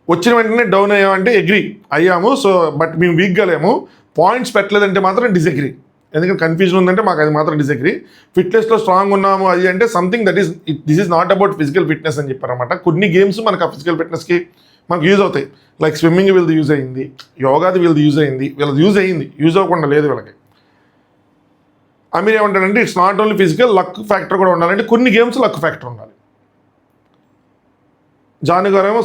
వచ్చిన వెంటనే డౌన్ అయ్యామంటే అగ్రి అయ్యాము, సో బట్ మేము వీక్గా లేము. పాయింట్స్ పెట్టలేదంటే మాత్రం డిసగ్రీ, ఎందుకంటే కన్ఫ్యూజన్ ఉందంటే మాకు అది మాత్రం డిసగ్రీ. ఫిట్నెస్లో స్ట్రాంగ్ ఉన్నాము అది అంటే something that is this is not about physical fitness అని చెప్పారన్నమాట. కొన్ని గేమ్స్ మనకు ఆ ఫిజికల్ ఫిట్నెస్కి మనకు యూజ్ అవుతాయి, లైక్ స్విమ్మింగ్ వీళ్ళది యూజ్ అయింది, యోగాది వీళ్ళది యూజ్ అయింది, యూజ్ అవ్వకుండా లేదు వీళ్ళకి. మీరు ఏమంటారంటే it's not only physical, luck factor కూడా ఉండాలంటే కొన్ని గేమ్స్ లక్ ఫ్యాక్టర్ ఉండాలి. జాను గారేమో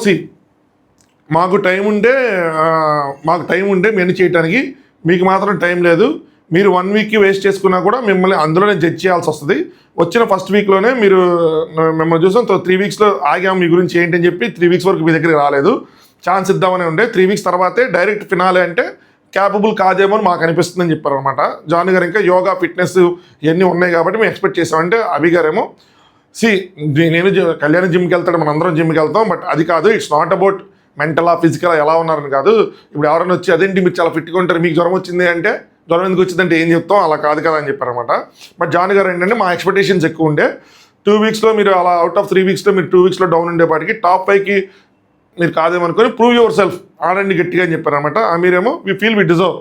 మాకు టైం ఉంటే మేము చేయడానికి, మీకు మాత్రం టైం లేదు, మీరు 1 వీక్కి వేస్ట్ చేసుకున్నా కూడా మిమ్మల్ని అందులోనే జడ్జ్ చేయాల్సి వస్తుంది. వచ్చిన ఫస్ట్ వీక్లోనే మీరు మిమ్మల్ని చూసాం, 3 వీక్స్లో ఆగాము మీ గురించి ఏంటని చెప్పి 3 వీక్స్ వరకు మీ దగ్గరికి రాలేదు, ఛాన్స్ ఇద్దామని ఉండే. 3 వీక్స్ తర్వాతే డైరెక్ట్ ఫినాలే అంటే క్యాపబుల్ కాదేమో అని మాకు అనిపిస్తుందని చెప్పారనమాట. జాను గారు ఇంకా యోగా ఫిట్నెస్ ఇవన్నీ ఉన్నాయి కాబట్టి మేము ఎక్స్పెక్ట్ చేసామంటే, అభి గారేమో నేను కళ్యాణ జిమ్కి వెళ్తాడు, మనం అందరం జిమ్కి వెళ్తాం, బట్ అది కాదు, ఇట్స్ నాట్ అబౌట్ మెంటలా ఫిజికల్ ఎలా ఉన్నారని కాదు. ఇప్పుడు ఎవరైనా వచ్చి అదేంటి మీరు చాలా ఫిట్గా ఉంటారు, మీకు జ్వరం వచ్చింది అంటే జ్వరం ఎందుకు వచ్చిందంటే ఏం చెప్తాం, అలా కాదు కదా అని చెప్పారనమాట. బట్ జాన్ గారు ఏంటంటే మా ఎక్స్పెక్టేషన్స్ ఎక్కువ ఉండే, 2 వీక్స్లో మీరు అలా అవుట్ ఆఫ్ 3 వీక్స్లో మీరు 2 వీక్స్లో డౌన్ ఉండేపాటికి టాప్ 5కి మీరు కాదేమనుకొని ప్రూవ్ యువర్ సెల్ఫ్, ఆడండి గట్టిగా అని చెప్పారనమాట. మీరేమో వి ఫీల్ వి డిజర్వ్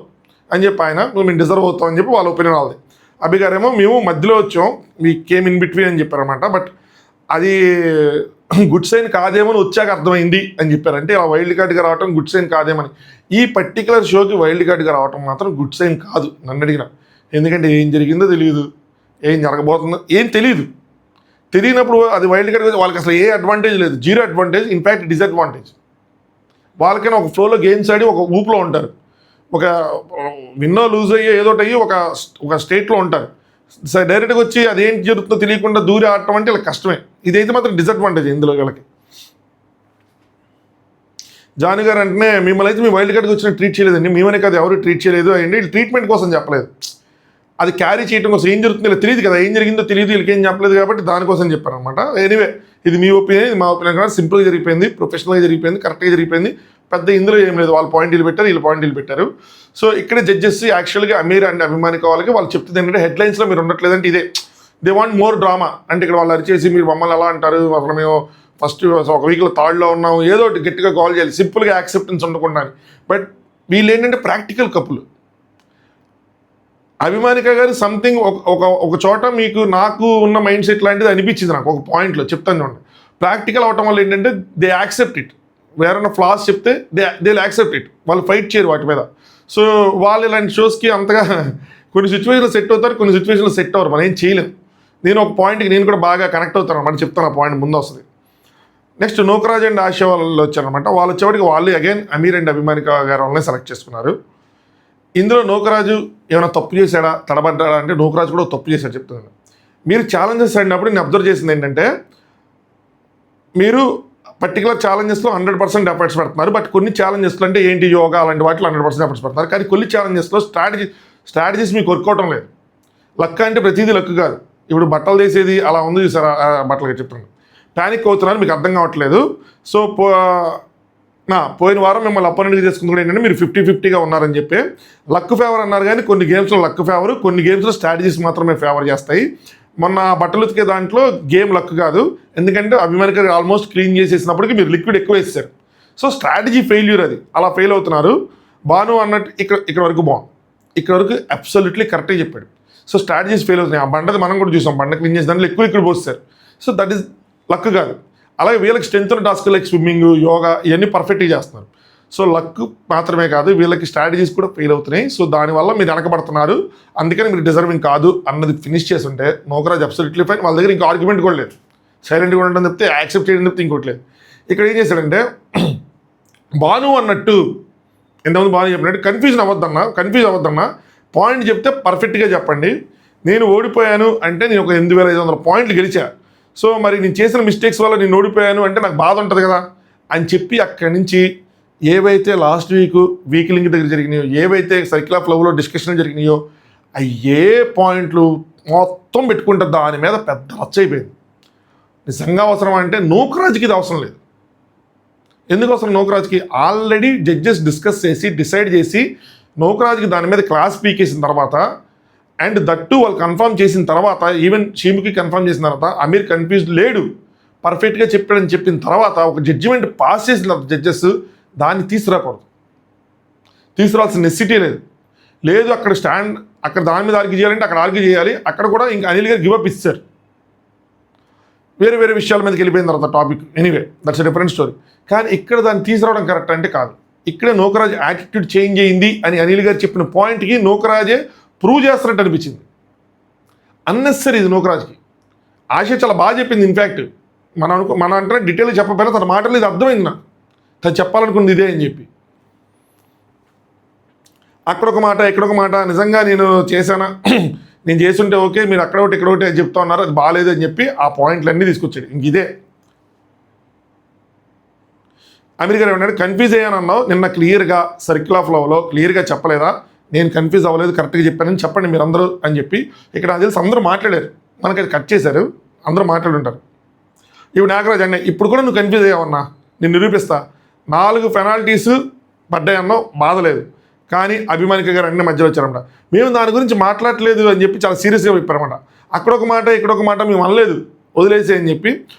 అని చెప్పి ఆయన, మేము డిజర్వ్ అవుతాం అని చెప్పి వాళ్ళ ఒపీనియన్ వాళ్ళది. అభి గారేమో మేము మధ్యలో వచ్చాం, మీ కేమ్ ఇన్ బిట్వీన్ అని చెప్పారనమాట. బట్ అది గుడ్ సైన్ కాదేమని వచ్చాక అర్థమైంది అని చెప్పారు. అంటే ఇలా వైల్డ్ కార్డ్గా రావటం గుడ్ సైన్ కాదేమని. ఈ పర్టికులర్ షోకి వైల్డ్ కార్డ్గా రావటం మాత్రం గుడ్ సైన్ కాదు నన్ను అడిగిన. ఎందుకంటే ఏం జరిగిందో తెలియదు, ఏం జరగబోతుందో ఏం తెలియనప్పుడు అది వైల్డ్ కార్డ్ వాళ్ళకి అసలు ఏ అడ్వాంటేజ్ లేదు, 0 అడ్వాంటేజ్, ఇన్ఫ్యాక్ట్ డిసడ్వాంటేజ్. వాళ్ళకైనా ఒక ఫ్లోలో గేమ్స్ ఆడి ఒక ఊపులో ఉంటారు, ఒక విన్నో లూజ్ అయ్యి ఏదోటి అయ్యి ఒక స్టేట్లో ఉంటారు. డైరెక్ట్గా వచ్చి అదేం జరుగుతుందో తెలియకుండా దూరి ఆడటం అంటే ఇలా కష్టమే. ఇదైతే మాత్రం డిసడ్వాంటేజ్ ఇందులో వీళ్ళకి. జాను గారు అంటే మిమ్మల్ని అయితే మీ వైల్డ్ కార్డ్కి వచ్చిన ట్రీట్ చేయలేదండి, మేమనే కాదు ఎవరు ట్రీట్ చేయలేదు అండి, ట్రీట్మెంట్ కోసం చెప్పలేదు, అది క్యారీ చేయడం కోసం. ఏం జరుగుతుందో ఇలా తెలియదు కదా, ఏం జరిగిందో తెలియదు, వీళ్ళకి ఏం చెప్పలేదు కాబట్టి దానికోసం చెప్పారనమాట. ఎనీవే ఇది మీ ఒపీనియన్, ఇది మా ఒపీనియన్ కదా, సింపుల్గా జరిగిపోయింది, ప్రొఫెషనల్గా జరిగిపోయింది, కరెక్ట్గా జరిగిపోయింది, పెద్ద ఇందులో ఏం లేదు. వాళ్ళ పాయింట్లు పెట్టారు, వీళ్ళు పాయింట్లు పెట్టారు. సో ఇక్కడ జడ్జెస్ యాక్చువల్గా అమీర్ అండ్ అభిమాని కావాలి, వాళ్ళు చెప్తుంది ఏంటంటే హెడ్లైన్స్లో మీరు ఉండట్లేదంటే ఇదే, దే వాంట్ మోర్ డ్రామా. అంటే ఇక్కడ వాళ్ళు అరిచేసి మీరు మమ్మల్ని ఎలా అంటారు, అసలు మేము ఫస్ట్ ఒక వీక్లో థర్డ్లో ఉన్నాము, ఏదో ఒకటి గట్టిగా కాల్ చేయాలి, సింపుల్గా యాక్సెప్టెన్స్ ఉండకుండా. బట్ వీళ్ళు ఏంటంటే ప్రాక్టికల్ కపుల్. అభిమానిక గారు సంథింగ్ ఒక చోట నాకు ఉన్న మైండ్ సెట్ లాంటిది అనిపించింది నాకు ఒక పాయింట్లో చెప్తాను చూడండి. ప్రాక్టికల్ అవటం వల్ల ఏంటంటే దే యాక్సెప్ట్ ఇట్, వేరైనా ఫ్లాస్ చెప్తే దే యాక్సెప్ట్ ఇట్, వాళ్ళు ఫైట్ చేయరు వాటి మీద. సో వాళ్ళు ఇలాంటి షోస్కి అంతగా కొన్ని సిచ్యువేషన్లు సెట్ అవుతారు, కొన్ని సిచ్యువేషన్లు సెట్ అవ్వరు, మనం ఏం చేయలేం. నేను ఒక పాయింట్కి నేను కూడా బాగా కనెక్ట్ అవుతాను అన్నమాట, చెప్తాను ఆ పాయింట్ ముందు వస్తుంది. నెక్స్ట్ నోకరాజ్ అండ్ ఆశా వాళ్ళు వచ్చారనమాట. వాళ్ళు వచ్చేవాడికి వాళ్ళు అగైన్ అమీర్ అండ్ అభిమానిక గారు వాళ్ళని సెలెక్ట్ చేసుకున్నారు. ఇందులో నోకరాజు ఏమైనా తప్పు చేశాడా, తడబడ్డాడా అంటే నోకరాజు కూడా తప్పు చేశాడు చెప్తున్నాను. మీరు ఛాలెంజెస్ ఆడినప్పుడు నేను అబ్జర్వ్ చేసింది ఏంటంటే, మీరు పర్టికులర్ ఛాలెంజెస్లో 100% ఎఫర్ట్స్ పెడుతున్నారు. బట్ కొన్ని ఛాలెంజెస్లో అంటే ఏంటి యోగా అలాంటి వాటిలో 100% ఎఫర్ట్స్ పెడుతున్నారు. కానీ కొన్ని ఛాలెంజెస్లో స్ట్రాటజీస్ మీకు వర్క్ అవటం లేదు. లక్ అంటే ప్రతిదీ లక్ కాదు. ఇప్పుడు బట్టలు తీసేది అలా ఉంది చూసారా, బట్టలుగా చెప్తున్నాను. ప్యానిక్ అవుతున్నారు, మీకు అర్థం కావట్లేదు. సో పోయిన వారం మిమ్మల్ని అపోనెంట్గా చేసుకుంది కూడా ఏంటంటే మీరు 50-50గా ఉన్నారని చెప్పి లక్ ఫేవర్ అన్నారు. కానీ కొన్ని గేమ్స్లో లక్ ఫేవర్, కొన్ని గేమ్స్లో స్ట్రాటజీస్ మాత్రమే ఫేవర్ చేస్తాయి. మొన్న బట్టలు ఉతికే దాంట్లో గేమ్ లక్ కాదు, ఎందుకంటే అభిమానికర్ ఆల్మోస్ట్ క్లీన్ చేసేసినప్పటికీ మీరు లిక్విడ్ ఎక్కువ వేసేసారు. సో స్ట్రాటజీ ఫెయిల్యూర్, అది అలా ఫెయిల్ అవుతున్నారు. బాను అన్నట్టు ఇక్కడ వరకు బాగుంది, ఇక్కడ వరకు అబ్సల్యూట్లీ కరెక్ట్గా చెప్పాడు. సో స్ట్రాటజీస్ ఫెయిల్ అవుతున్నాయి. ఆ బండది మనం కూడా చూసాం, బండ క్లీన్ చేసి దాంట్లో ఎక్కువ పోస్తారు. సో దట్ ఈస్ లక్ కాదు. అలాగే వీళ్ళకి స్ట్రెంత్ ఉన్న టాస్క్ లైక్ స్విమ్మింగ్, యోగా ఇవన్నీ పర్ఫెక్ట్గా చేస్తున్నారు. సో లక్ మాత్రమే కాదు, వీళ్ళకి స్ట్రాటజీస్ కూడా ఫెయిల్ అవుతున్నాయి. సో దానివల్ల మీరు వెనకబడుతున్నారు, అందుకని మీరు డిజర్వింగ్ కాదు అన్నది ఫినిష్ చేసి ఉంటే నోకరాజ్ అబ్సల్యూట్లీ ఫైన్. వాళ్ళ దగ్గర ఇంకా ఆర్గ్యుమెంట్ కూడా లేదు, సైలెంట్గా ఉండడం చెప్తే యాక్సెప్ట్ చేయడం చెప్తే ఇంకోటి లేదు. ఇక్కడ ఏం చేశాడంటే బాను అన్నట్టు ఎంతమంది బాను చెప్పినట్టు కన్ఫ్యూజ్ అవ్వద్దన్నా పాయింట్ చెప్తే పర్ఫెక్ట్గా చెప్పండి. నేను ఓడిపోయాను అంటే నేను ఒక 8,500 పాయింట్లు గెలిచా. సో మరి నేను చేసిన మిస్టేక్స్ వల్ల నేను ఓడిపోయాను అంటే నాకు బాధ ఉంటుంది కదా అని చెప్పి అక్కడి నుంచి ఏవైతే లాస్ట్ వీక్ లింక్ దగ్గర జరిగినాయో, ఏవైతే సర్కిల్ ఆఫ్ లవ్లో డిస్కషన్ జరిగినాయో అయ్యే పాయింట్లు మొత్తం పెట్టుకుంటే దాని మీద పెద్ద రచ్చ అయిపోయింది. నిజంగా అవసరం అంటే నూకరాజ్కి ఇది అవసరం లేదు. ఎందుకు అవసరం నూకరాజ్కి? ఆల్రెడీ జడ్జెస్ డిస్కస్ చేసి డిసైడ్ చేసి నూకరాజ్కి దాని మీద క్లాస్ పీకేసిన తర్వాత అండ్ దట్టు వాళ్ళు కన్ఫర్మ్ చేసిన తర్వాత, ఈవెన్ షీముకి కన్ఫర్మ్ చేసిన తర్వాత అమీర్ కన్ఫ్యూజ్డ్ లేడు, పర్ఫెక్ట్గా చెప్పాడని చెప్పిన తర్వాత ఒక జడ్జిమెంట్ పాస్ చేసిన జడ్జెస్ దాన్ని తీసుకురావాల్సిన నెసిటీ లేదు. అక్కడ దాని మీద ఆర్గ్యూ చేయాలంటే అక్కడ ఆర్గ్యూ చేయాలి. అక్కడ కూడా ఇంకా అనిల్ గారు గివప్ ఇచ్చారు, వేరే విషయాల మీదకి వెళ్ళిపోయిన తర్వాత topic. Anyway that's a different story. కానీ ఇక్కడ దాన్ని తీసుకురావడం కరెక్ట్ అంటే కాదు. ఇక్కడే నూకరాజ్ యాటిట్యూడ్ చేంజ్ అయ్యింది అని అనిల్ గారు చెప్పిన పాయింట్కి నూకరాజే ప్రూవ్ చేస్తున్నట్టు అనిపించింది. అన్నెసరీ ఇది నూకరాజ్కి. ఆశ చాలా బాగా చెప్పింది. ఇన్ఫ్యాక్ట్ మన అంటే డీటెయిల్గా చెప్పకపోయినా తన మాటలు ఇది అర్థమైంది నాకు, తను చెప్పాలనుకుంది ఇదే అని చెప్పి. అక్కడొక మాట ఇక్కడొక మాట, నిజంగా నేను చేశానా, నేను చేస్తుంటే ఓకే, మీరు అక్కడ ఒకటి ఇక్కడ ఒకటి అని చెప్తా ఉన్నారు, అది బాగాలేదు అని చెప్పి ఆ పాయింట్లన్నీ తీసుకొచ్చాడు. ఇంక ఇదే అమీర్ గారు ఏమన్నాడు, కన్ఫ్యూజ్ అయ్యానన్నావు నిన్న క్లియర్గా సర్కిల్ ఆఫ్ లవ్లో క్లియర్గా చెప్పలేదా? నేను కన్ఫ్యూజ్ అవ్వలేదు, కరెక్ట్గా చెప్పానని చెప్పండి మీరు అందరూ అని చెప్పి. ఇక్కడ నాకు తెలిసి అందరూ మాట్లాడారు, మనకి అది కట్ చేశారు, అందరూ మాట్లాడుంటారు. ఇప్పుడు నాగరాజ్ అన్న ఇప్పుడు కూడా నువ్వు కన్ఫ్యూజ్ అయ్యావన్నా, నేను నిరూపిస్తా. 4 పెనాల్టీస్ పడ్డాయన్నావు, బాధ లేదు. కానీ అభిమానిక గారు అన్ని మధ్యలో వచ్చారన్నమాట. మేము దాని గురించి మాట్లాడలేదు అని చెప్పి చాలా సీరియస్గా చెప్పారన్నమాట. అక్కడొక మాట ఇక్కడొక మాట మేము అనలేదు, వదిలేసే అని చెప్పి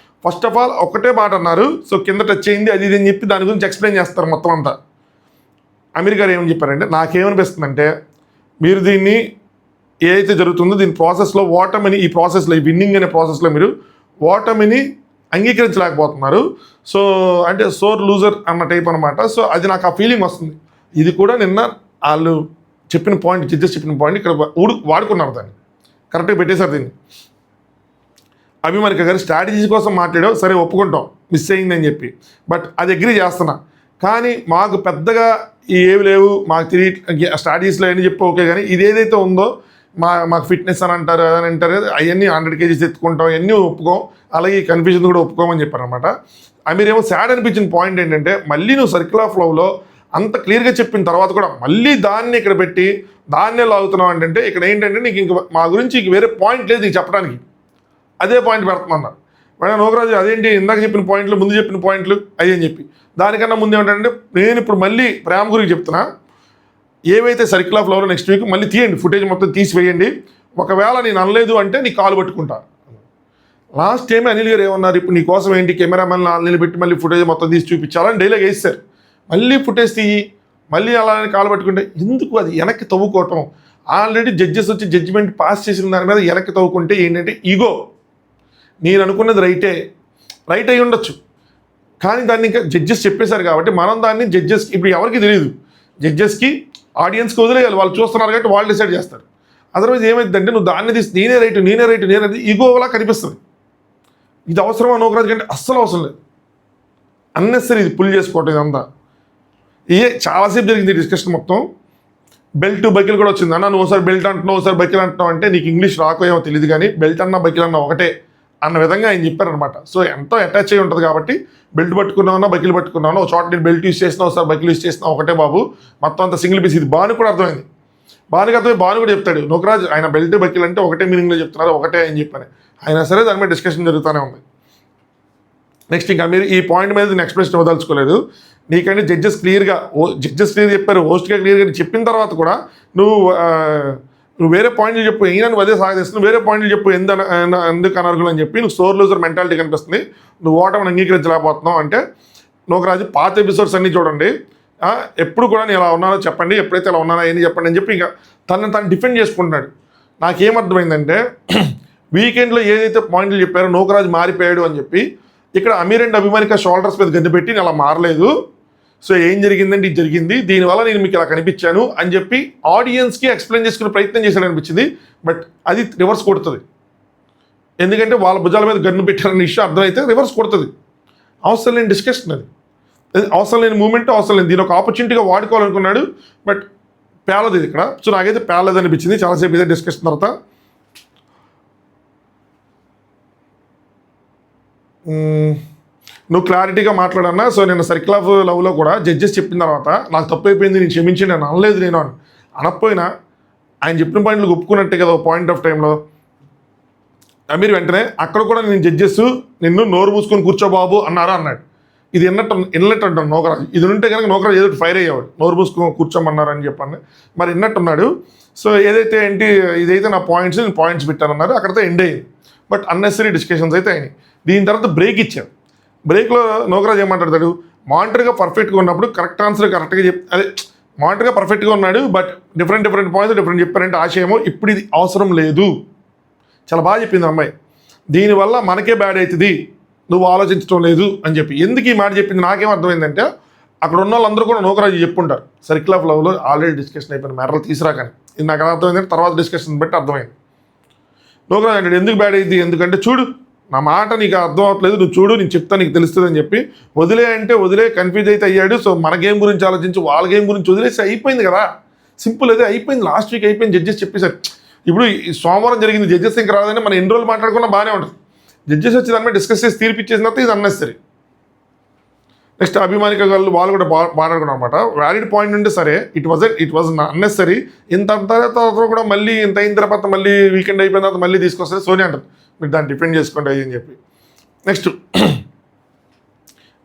ఫస్ట్ ఆఫ్ ఆల్ ఒకటే మాట అన్నారు. సో కింద టచ్ అయింది అది ఇది అని చెప్పి దాని గురించి ఎక్స్ప్లెయిన్ చేస్తారు మొత్తం అంతా. అమీర్ గారు ఏమని చెప్పారంటే, నాకేమనిపిస్తుందంటే మీరు దీన్ని ఏదైతే జరుగుతుందో దీని ప్రాసెస్లో ఓటమిని, ఈ ప్రాసెస్లో ఈ విన్నింగ్ అనే ప్రాసెస్లో మీరు ఓటమిని అంగీకరించలేకపోతున్నారు. సో అంటే సోర్ లూజర్ అన్న టైప్ అనమాట. సో అది నాకు ఆ ఫీలింగ్ వస్తుంది. ఇది కూడా నిన్న వాళ్ళు చెప్పిన పాయింట్, జడ్జెస్ చెప్పిన పాయింట్ ఇక్కడ వాడుకున్నారు, దాన్ని కరెక్ట్గా పెట్టేశారు. దీన్ని అభిమానిక గారు స్ట్రాటజీస్ కోసం మాట్లాడావు, సరే ఒప్పుకుంటాం మిస్ అయిందని చెప్పి, బట్ అది అగ్రీ చేస్తున్నా. కానీ మాకు పెద్దగా ఏవి లేవు, మాకు తిరిగి స్ట్రాటజీస్లో అని చెప్పి ఓకే. కానీ ఇది ఏదైతే ఉందో మాకు ఫిట్నెస్ అని అంటారు అని అంటారు, అవన్నీ 100 kgs ఎత్తుకుంటాం, అవన్నీ ఒప్పుకోం, అలాగే ఈ కన్ఫ్యూజన్ కూడా ఒప్పుకోమని చెప్పారనమాట. మీరేమో సాడ్ అనిపించిన పాయింట్ ఏంటంటే, మళ్ళీ నువ్వు సర్కిల్ ఆఫ్ లవ్లో అంత క్లియర్గా చెప్పిన తర్వాత కూడా మళ్ళీ దాన్ని ఇక్కడ పెట్టి దాన్నే లాగుతున్నావు అంటే ఇక్కడ ఏంటంటే నీకు ఇంక మా గురించి ఇంక వేరే పాయింట్ లేదు నీకు చెప్పడానికి, అదే పాయింట్ పెడుతున్నా. మేడం నూకరాజు అదేంటి ఇందాక చెప్పిన పాయింట్లు, ముందు చెప్పిన పాయింట్లు అయ్యి అని చెప్పి, దానికన్నా ముందు ఏమంటారంటే నేను ఇప్పుడు మళ్ళీ ప్రేమ గురించి చెప్తున్నా. ఏవైతే సర్కిల్ ఆఫ్ లవ్లో నెక్స్ట్ వీక్ మళ్ళీ తీయండి, ఫుటేజ్ మొత్తం తీసివేయండి, ఒకవేళ నేను అనలేదు అంటే నీ కాలు పట్టుకుంటా. లాస్ట్ టైం అనిల్ గారు ఏమన్నారు, ఇప్పుడు నీ కోసం ఏంటి కెమెరామెన్ నిలబెట్టి మళ్ళీ ఫుటేజ్ మొత్తం తీసి చూపించాలని డైలాగ్ వేస్తారు. మళ్ళీ ఫుటేజ్ తీయి, మళ్ళీ అలానే కాలు పట్టుకుంటే ఎందుకు? అది వెనక్కి తవ్వుకోవటం. ఆల్రెడీ జడ్జెస్ వచ్చి జడ్జిమెంట్ పాస్ చేసిన దాని మీద వెనక్కి తవ్వుకుంటే ఏంటంటే ఈగో. నేను అనుకున్నది రైట్ అయి ఉండొచ్చు, కానీ దాన్ని ఇంకా జడ్జెస్ చెప్పేశారు కాబట్టి మనం దాన్ని జడ్జెస్కి ఇప్పుడు ఎవరికి తెలియదు, జడ్జెస్కి ఆడియన్స్కి వదిలేయాలి, వాళ్ళు చూస్తున్నారు కాబట్టి వాళ్ళు డిసైడ్ చేస్తారు. అదర్వైజ్ ఏమైందంటే నువ్వు దాన్ని తీసి నేనే రైట్ ఈగోలా కనిపిస్తుంది. ఇది అవసరమా నూకరాజు కంటే అస్సలు అవసరం లేదు, అన్నెసరీ ఇది పుల్ చేసుకోవటం. ఇదంతా చాలాసేపు జరిగింది డిస్కషన్ మొత్తం. బెల్ట్ బకిల్ కూడా వచ్చింది. అన్న నువ్వు ఒకసారి బెల్ట్ అంటున్నావు, ఒకసారి బకిల్ అంటున్నావు అంటే నీకు ఇంగ్లీష్ రాకో ఏమో తెలియదు, కానీ బెల్ట్ అన్నా బకిల్ అన్నా ఒకటే అన్న విధంగా ఆయన చెప్పారనమాట. సో ఎంతో అటాచ్ అయ్యి ఉంటుంది కాబట్టి బెల్ట్ పట్టుకున్నామన్నా బకిలు పట్టుకున్నాను, ఒక చోట నేను బెల్ట్ యూస్ చేసినా ఒకసారి బకిలు యూస్ చేసినా ఒకటే బాబు, మొత్తం అంతా సింగిల్ పీస్. ఇది భాను కూడా అర్థమైంది. భానుకి అర్థమై భాను కూడా చెప్తాడు, నూకరాజ్ ఆయన బెల్ట్ బకిల్ అంటే ఒకటే మీనింగ్లో చెప్తున్నారు, ఒకటే అని చెప్పాను. అయినా సరే దాని మీద డిస్కషన్ జరుగుతూనే ఉంది. నెక్స్ట్ ఇంకా మీరు ఈ పాయింట్ మీద నేను ఎక్స్ప్రెషన్ ఇవ్వదలుచుకోలేదు. నీకంటే జడ్జెస్ క్లియర్ చెప్పారు, హోస్ట్గా క్లియర్గా చెప్పిన తర్వాత కూడా నువ్వు వేరే పాయింట్లు చెప్పు, అయినా నువ్వు అదే సాగదీస్తున్నావు, వేరే పాయింట్లు చెప్పు ఎందుకు అనర్హులు అని చెప్పి నువ్వు స్టోర్ లూజర్ మెంటాలిటీ కనిపిస్తుంది, నువ్వు ఓటమిని అంగీకరించలేకపోతున్నావు. అంటే నూకరాజు పాత ఎపిసోడ్స్ అన్నీ చూడండి, ఎప్పుడు కూడా నేను ఎలా ఉన్నానో చెప్పండి, ఎప్పుడైతే ఎలా ఉన్నానో అని చెప్పండి అని చెప్పి ఇంకా తను డిఫెండ్ చేసుకుంటున్నాడు. నాకేమర్థమైందంటే వీకెండ్లో ఏదైతే పాయింట్లు చెప్పారో నూకరాజు మారిపోయాడు అని చెప్పి, ఇక్కడ అమీర్ అండ్ అభిమానిక షోల్డర్స్ మీద గన్ను పెట్టి నేను అలా మారలేదు, సో ఏం జరిగిందంటే ఇది జరిగింది, దీనివల్ల నేను మీకు ఇలా కనిపించాను అని చెప్పి ఆడియన్స్కి ఎక్స్ప్లెయిన్ చేసుకునే ప్రయత్నం చేశాడు అనిపించింది. బట్ అది రివర్స్ కొడుతుంది, ఎందుకంటే వాళ్ళ భుజాల మీద గన్ను పెట్టారన్న ఇష్యూ అర్థమైతే రివర్స్ కొడుతుంది. అవసరం లేని డిస్కషన్ అది, అవసరం లేని మూమెంట్, అవసరం లేని దీని ఒక ఆపర్చునిటీగా వాడుకోవాలనుకున్నాడు. బట్ పేలదు ఇది ఇక్కడ. సో నాకైతే పేలదు అనిపించింది చాలాసేపు ఇదే డిస్కషన్ తర్వాత. నువ్వు క్లారిటీగా మాట్లాడన్నా. సో నేను సర్కిల్ ఆఫ్ లవ్లో కూడా జడ్జెస్ చెప్పిన తర్వాత నాకు తప్పు అయిపోయింది, నేను క్షమించి నేను అనలేదు, నేను అనకపోయినా ఆయన చెప్పిన పాయింట్లు ఒప్పుకున్నట్టే కదా పాయింట్ ఆఫ్ టైంలో. అమీర్ వెంటనే అక్కడ కూడా నేను జడ్జెస్ నిన్ను నోరు మూసుకొని కూర్చోబాబు అన్నాడు. ఇది విన్నట్టు అంటాను నూకరాజు. ఇది ఉంటే కనుక నూకరాజు ఏదో ఫైర్ అయ్యేవాడు, నోరు మూసుకొని కూర్చోమన్నారు అని చెప్పాను. మరి విన్నట్టున్నాడు. సో ఏదైతే ఏంటి ఇదైతే నా పాయింట్స్, నేను పాయింట్స్ పెట్టానన్నారు, అక్కడితో ఎండ్ అయ్యింది. బట్ అన్నెసరీ డిస్కషన్స్ అయితే అయినాయి. దీని తర్వాత బ్రేక్ ఇచ్చారు. బ్రేక్లో నూకరాజు ఏమంటాడు, మానిటర్గా పర్ఫెక్ట్గా ఉన్నప్పుడు కరెక్ట్ ఆన్సర్ కరెక్ట్గా అదే మానిటర్గా పర్ఫెక్ట్గా ఉన్నాడు, బట్ డిఫరెంట్ పాయింట్స్ డిఫరెంట్ చెప్పారంటే ఆశయమో ఇప్పుడు ఇది అవసరం లేదు. చాలా బాగా చెప్పింది అమ్మాయి, దీనివల్ల మనకే బ్యాడ్ అవుతుంది, నువ్వు ఆలోచించడం లేదు అని చెప్పి. ఎందుకు ఈ మాట చెప్పింది నాకేం అర్థమైందంటే, అక్కడ ఉన్న వాళ్ళందరూ కూడా నూకరాజు చెప్పుంటారు సర్కిల్ ఆఫ్ లవ్లో ఆల్రెడీ డిస్కషన్ అయిపోయిన మ్యాటర్లు తీసుకురాకని. ఇది నాకు అర్థమైందంటే తర్వాత డిస్కషన్ బట్టి అర్థమైంది. నూకరాజు అంటే ఎందుకు బ్యాడ్ అయింది, ఎందుకంటే చూడు నా మాట నీకు అర్థం అవ్వట్లేదు, నువ్వు చూడు నేను చెప్తా నీకు తెలుస్తుంది అని చెప్పి వదిలే అంటే వదిలే, కన్ఫ్యూజ్ అయితే అయ్యాడు. సో మన గేమ్ గురించి ఆలోచించి వాళ్ళ గేమ్ గురించి వదిలేసి అయిపోయింది కదా, సింపుల్. అదే అయిపోయింది, లాస్ట్ వీక్ అయిపోయింది, జడ్జెస్ చెప్పేశారు. ఇప్పుడు సోమవారం జరిగింది, జడ్జెస్ ఇంకా రాదని మనం ఎన్ని రోజులు మాట్లాడుకున్నా బాగానే ఉంటుంది. జడ్జెస్ వచ్చి దాని మీద డిస్కస్ చేసి తీర్పిచ్చేసిన తర్వాత ఇది అన్నెసరీ. నెక్స్ట్ అభిమానిక గారు వాళ్ళు కూడా మాట్లాడుకున్నాం అనమాట. వ్యాలిడ్ పాయింట్ ఉంటే సరే, ఇట్ వాజ్ అన్నెసరీ. ఇంత తర్వాత కూడా మళ్ళీ ఇంత అయిన తర్వాత మళ్ళీ వీకెండ్ అయిపోయిన తర్వాత మళ్ళీ తీసుకొస్తే సోనియా అంటారు మీరు దాన్ని డిపెండ్ చేసుకోండి అని చెప్పి. నెక్స్ట్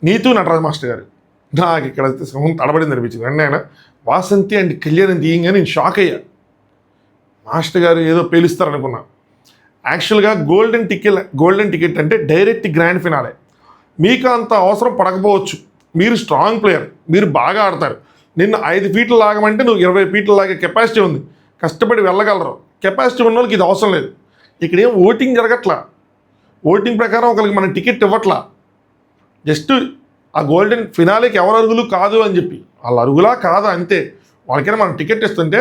నీతు నటరాజ్ మాస్టర్ గారు, నాకు ఇక్కడ తడబడింది అనిపించింది. వెంటనే ఆయన వాసంతి అండ్ కళ్యాణం తీయంగా నేను షాక్ అయ్యా. మాస్టర్ గారు ఏదో పేలుస్తారనుకున్నా. యాక్చువల్గా గోల్డెన్ టికెట్ అంటే డైరెక్ట్ గ్రాండ్ ఫినాలే. మీకు అంత అవసరం పడకపోవచ్చు, మీరు స్ట్రాంగ్ ప్లేయర్, మీరు బాగా ఆడతారు. నిన్ను 5 ఫీట్లు లాగమంటే నువ్వు 20 ఫీట్లు లాగే కెపాసిటీ ఉంది, కష్టపడి వెళ్ళగలరు. కెపాసిటీ ఉన్న వాళ్ళకి ఇది అవసరం లేదు. ఇక్కడ ఏం ఓటింగ్ జరగట్లా, ఓటింగ్ ప్రకారం ఒకరికి మనం టికెట్ ఇవ్వట్లా. జస్ట్ ఆ గోల్డెన్ ఫినాలేకి ఎవరు అరుగులు కాదు అని చెప్పి, వాళ్ళ అరుగులా కాదా అంతే. వాళ్ళకైనా మనం టికెట్ ఇస్తుంటే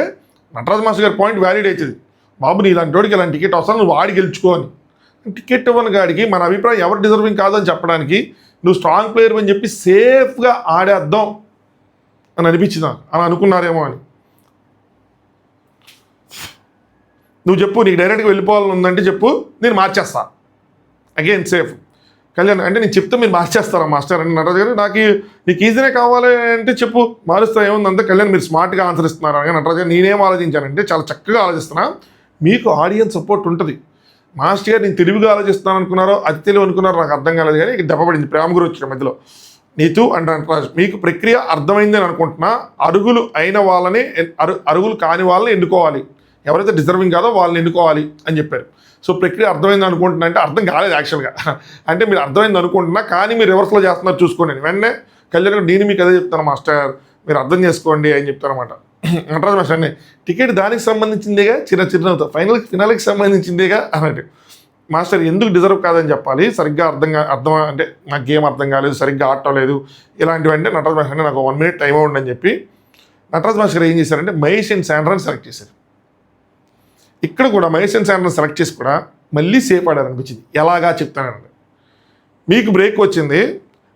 నటరాజ్ మాస్టర్ గారి పాయింట్ వ్యాలిడ్ అవుతుంది. బాబు నీ ఇలాంటి వాడికి ఇలాంటి టికెట్ అవసరం, నువ్వు వాడి గెలుచుకో అని. టికెట్ ఇవ్వని గాడికి మన అభిప్రాయం ఎవరు డిజర్వింగ్ కాదని చెప్పడానికి నువ్వు స్ట్రాంగ్ ప్లేయర్ అని చెప్పి సేఫ్గా ఆడేద్దాం అని అనిపించింది నాకు. అలా అనుకున్నారేమో అని. నువ్వు చెప్పు, నీకు డైరెక్ట్గా వెళ్ళిపోవాలని ఉందంటే చెప్పు, నేను మార్చేస్తా అగైన్ సేఫ్. కళ్యాణ్ అంటే నేను చెప్తే మీరు మార్చేస్తారా మాస్టర్ అని నటరాజు గారు, నీకు ఈజీనే కావాలి అంటే చెప్పు మారుస్తా, ఏముందంటే కళ్యాణ్ మీరు స్మార్ట్గా ఆన్సర్ ఇస్తున్నారు అని. నటరాజు గారు నేనేం ఆలోచించానంటే చాలా చక్కగా ఆలోచిస్తున్నా, మీకు ఆడియన్స్ సపోర్ట్ ఉంటుంది. మాస్టర్ గారు నేను తెలివిగా ఆలోచిస్తాను అనుకున్నారో అది తెలివి అనుకున్నారో నాకు అర్థం కాలేదు, కానీ దెబ్బపడింది ప్రేమ గురి వచ్చిన మధ్యలో. నీతు అండ్ నటరాజు మీకు ప్రక్రియ అర్థమైంది అని అనుకుంటున్నా. అరుగులు అయిన వాళ్ళని అరుగులు కాని వాళ్ళని ఎన్నుకోవాలి, ఎవరైతే డిజర్వింగ్ కాదో వాళ్ళని ఎన్నుకోవాలి అని చెప్పారు. సో ప్రక్రియ అర్థమైంది అనుకుంటున్నా అంటే అర్థం కాలేదు యాక్చువల్గా. అంటే మీరు అర్థమైంది అనుకుంటున్నా కానీ మీరు రివర్స్లో చేస్తున్నారు చూసుకోండి. వెంటనే కళ్యాణ్ నేను మీకు అదే చెప్తాను మాస్టర్, మీరు అర్థం చేసుకోండి అని చెప్తారన్నమాట. నటరాజు మాస్టర్ అన్నీ టికెట్ దానికి సంబంధించిందేగా, చిరునవ్వుతా ఫినాల్కి సంబంధించిందేగా అన్నట్టు. మాస్టర్ ఎందుకు డిజర్వ్ కాదని చెప్పాలి, సరిగ్గా అర్థం అంటే నాకు గేమ్ అర్థం కాలేదు, సరిగ్గా ఆడటం లేదు ఇలాంటివంటే నటరాజ్ మాస్టర్ అంటే నాకు 1 minute టైం ఇవ్వండి అని చెప్పి నటరాజ్ మాస్టర్ ఏం చేశారంటే మహేష్ అండ్ శాండ్రాని సెలెక్ట్ చేశారు. ఇక్కడ కూడా మహేష్ అండ్ శాండ్రాని సెలెక్ట్ చేసి కూడా మళ్ళీ సేఫ్ ఆడారనిపించింది. ఎలాగా చెప్తానండి, మీకు బ్రేక్ వచ్చింది,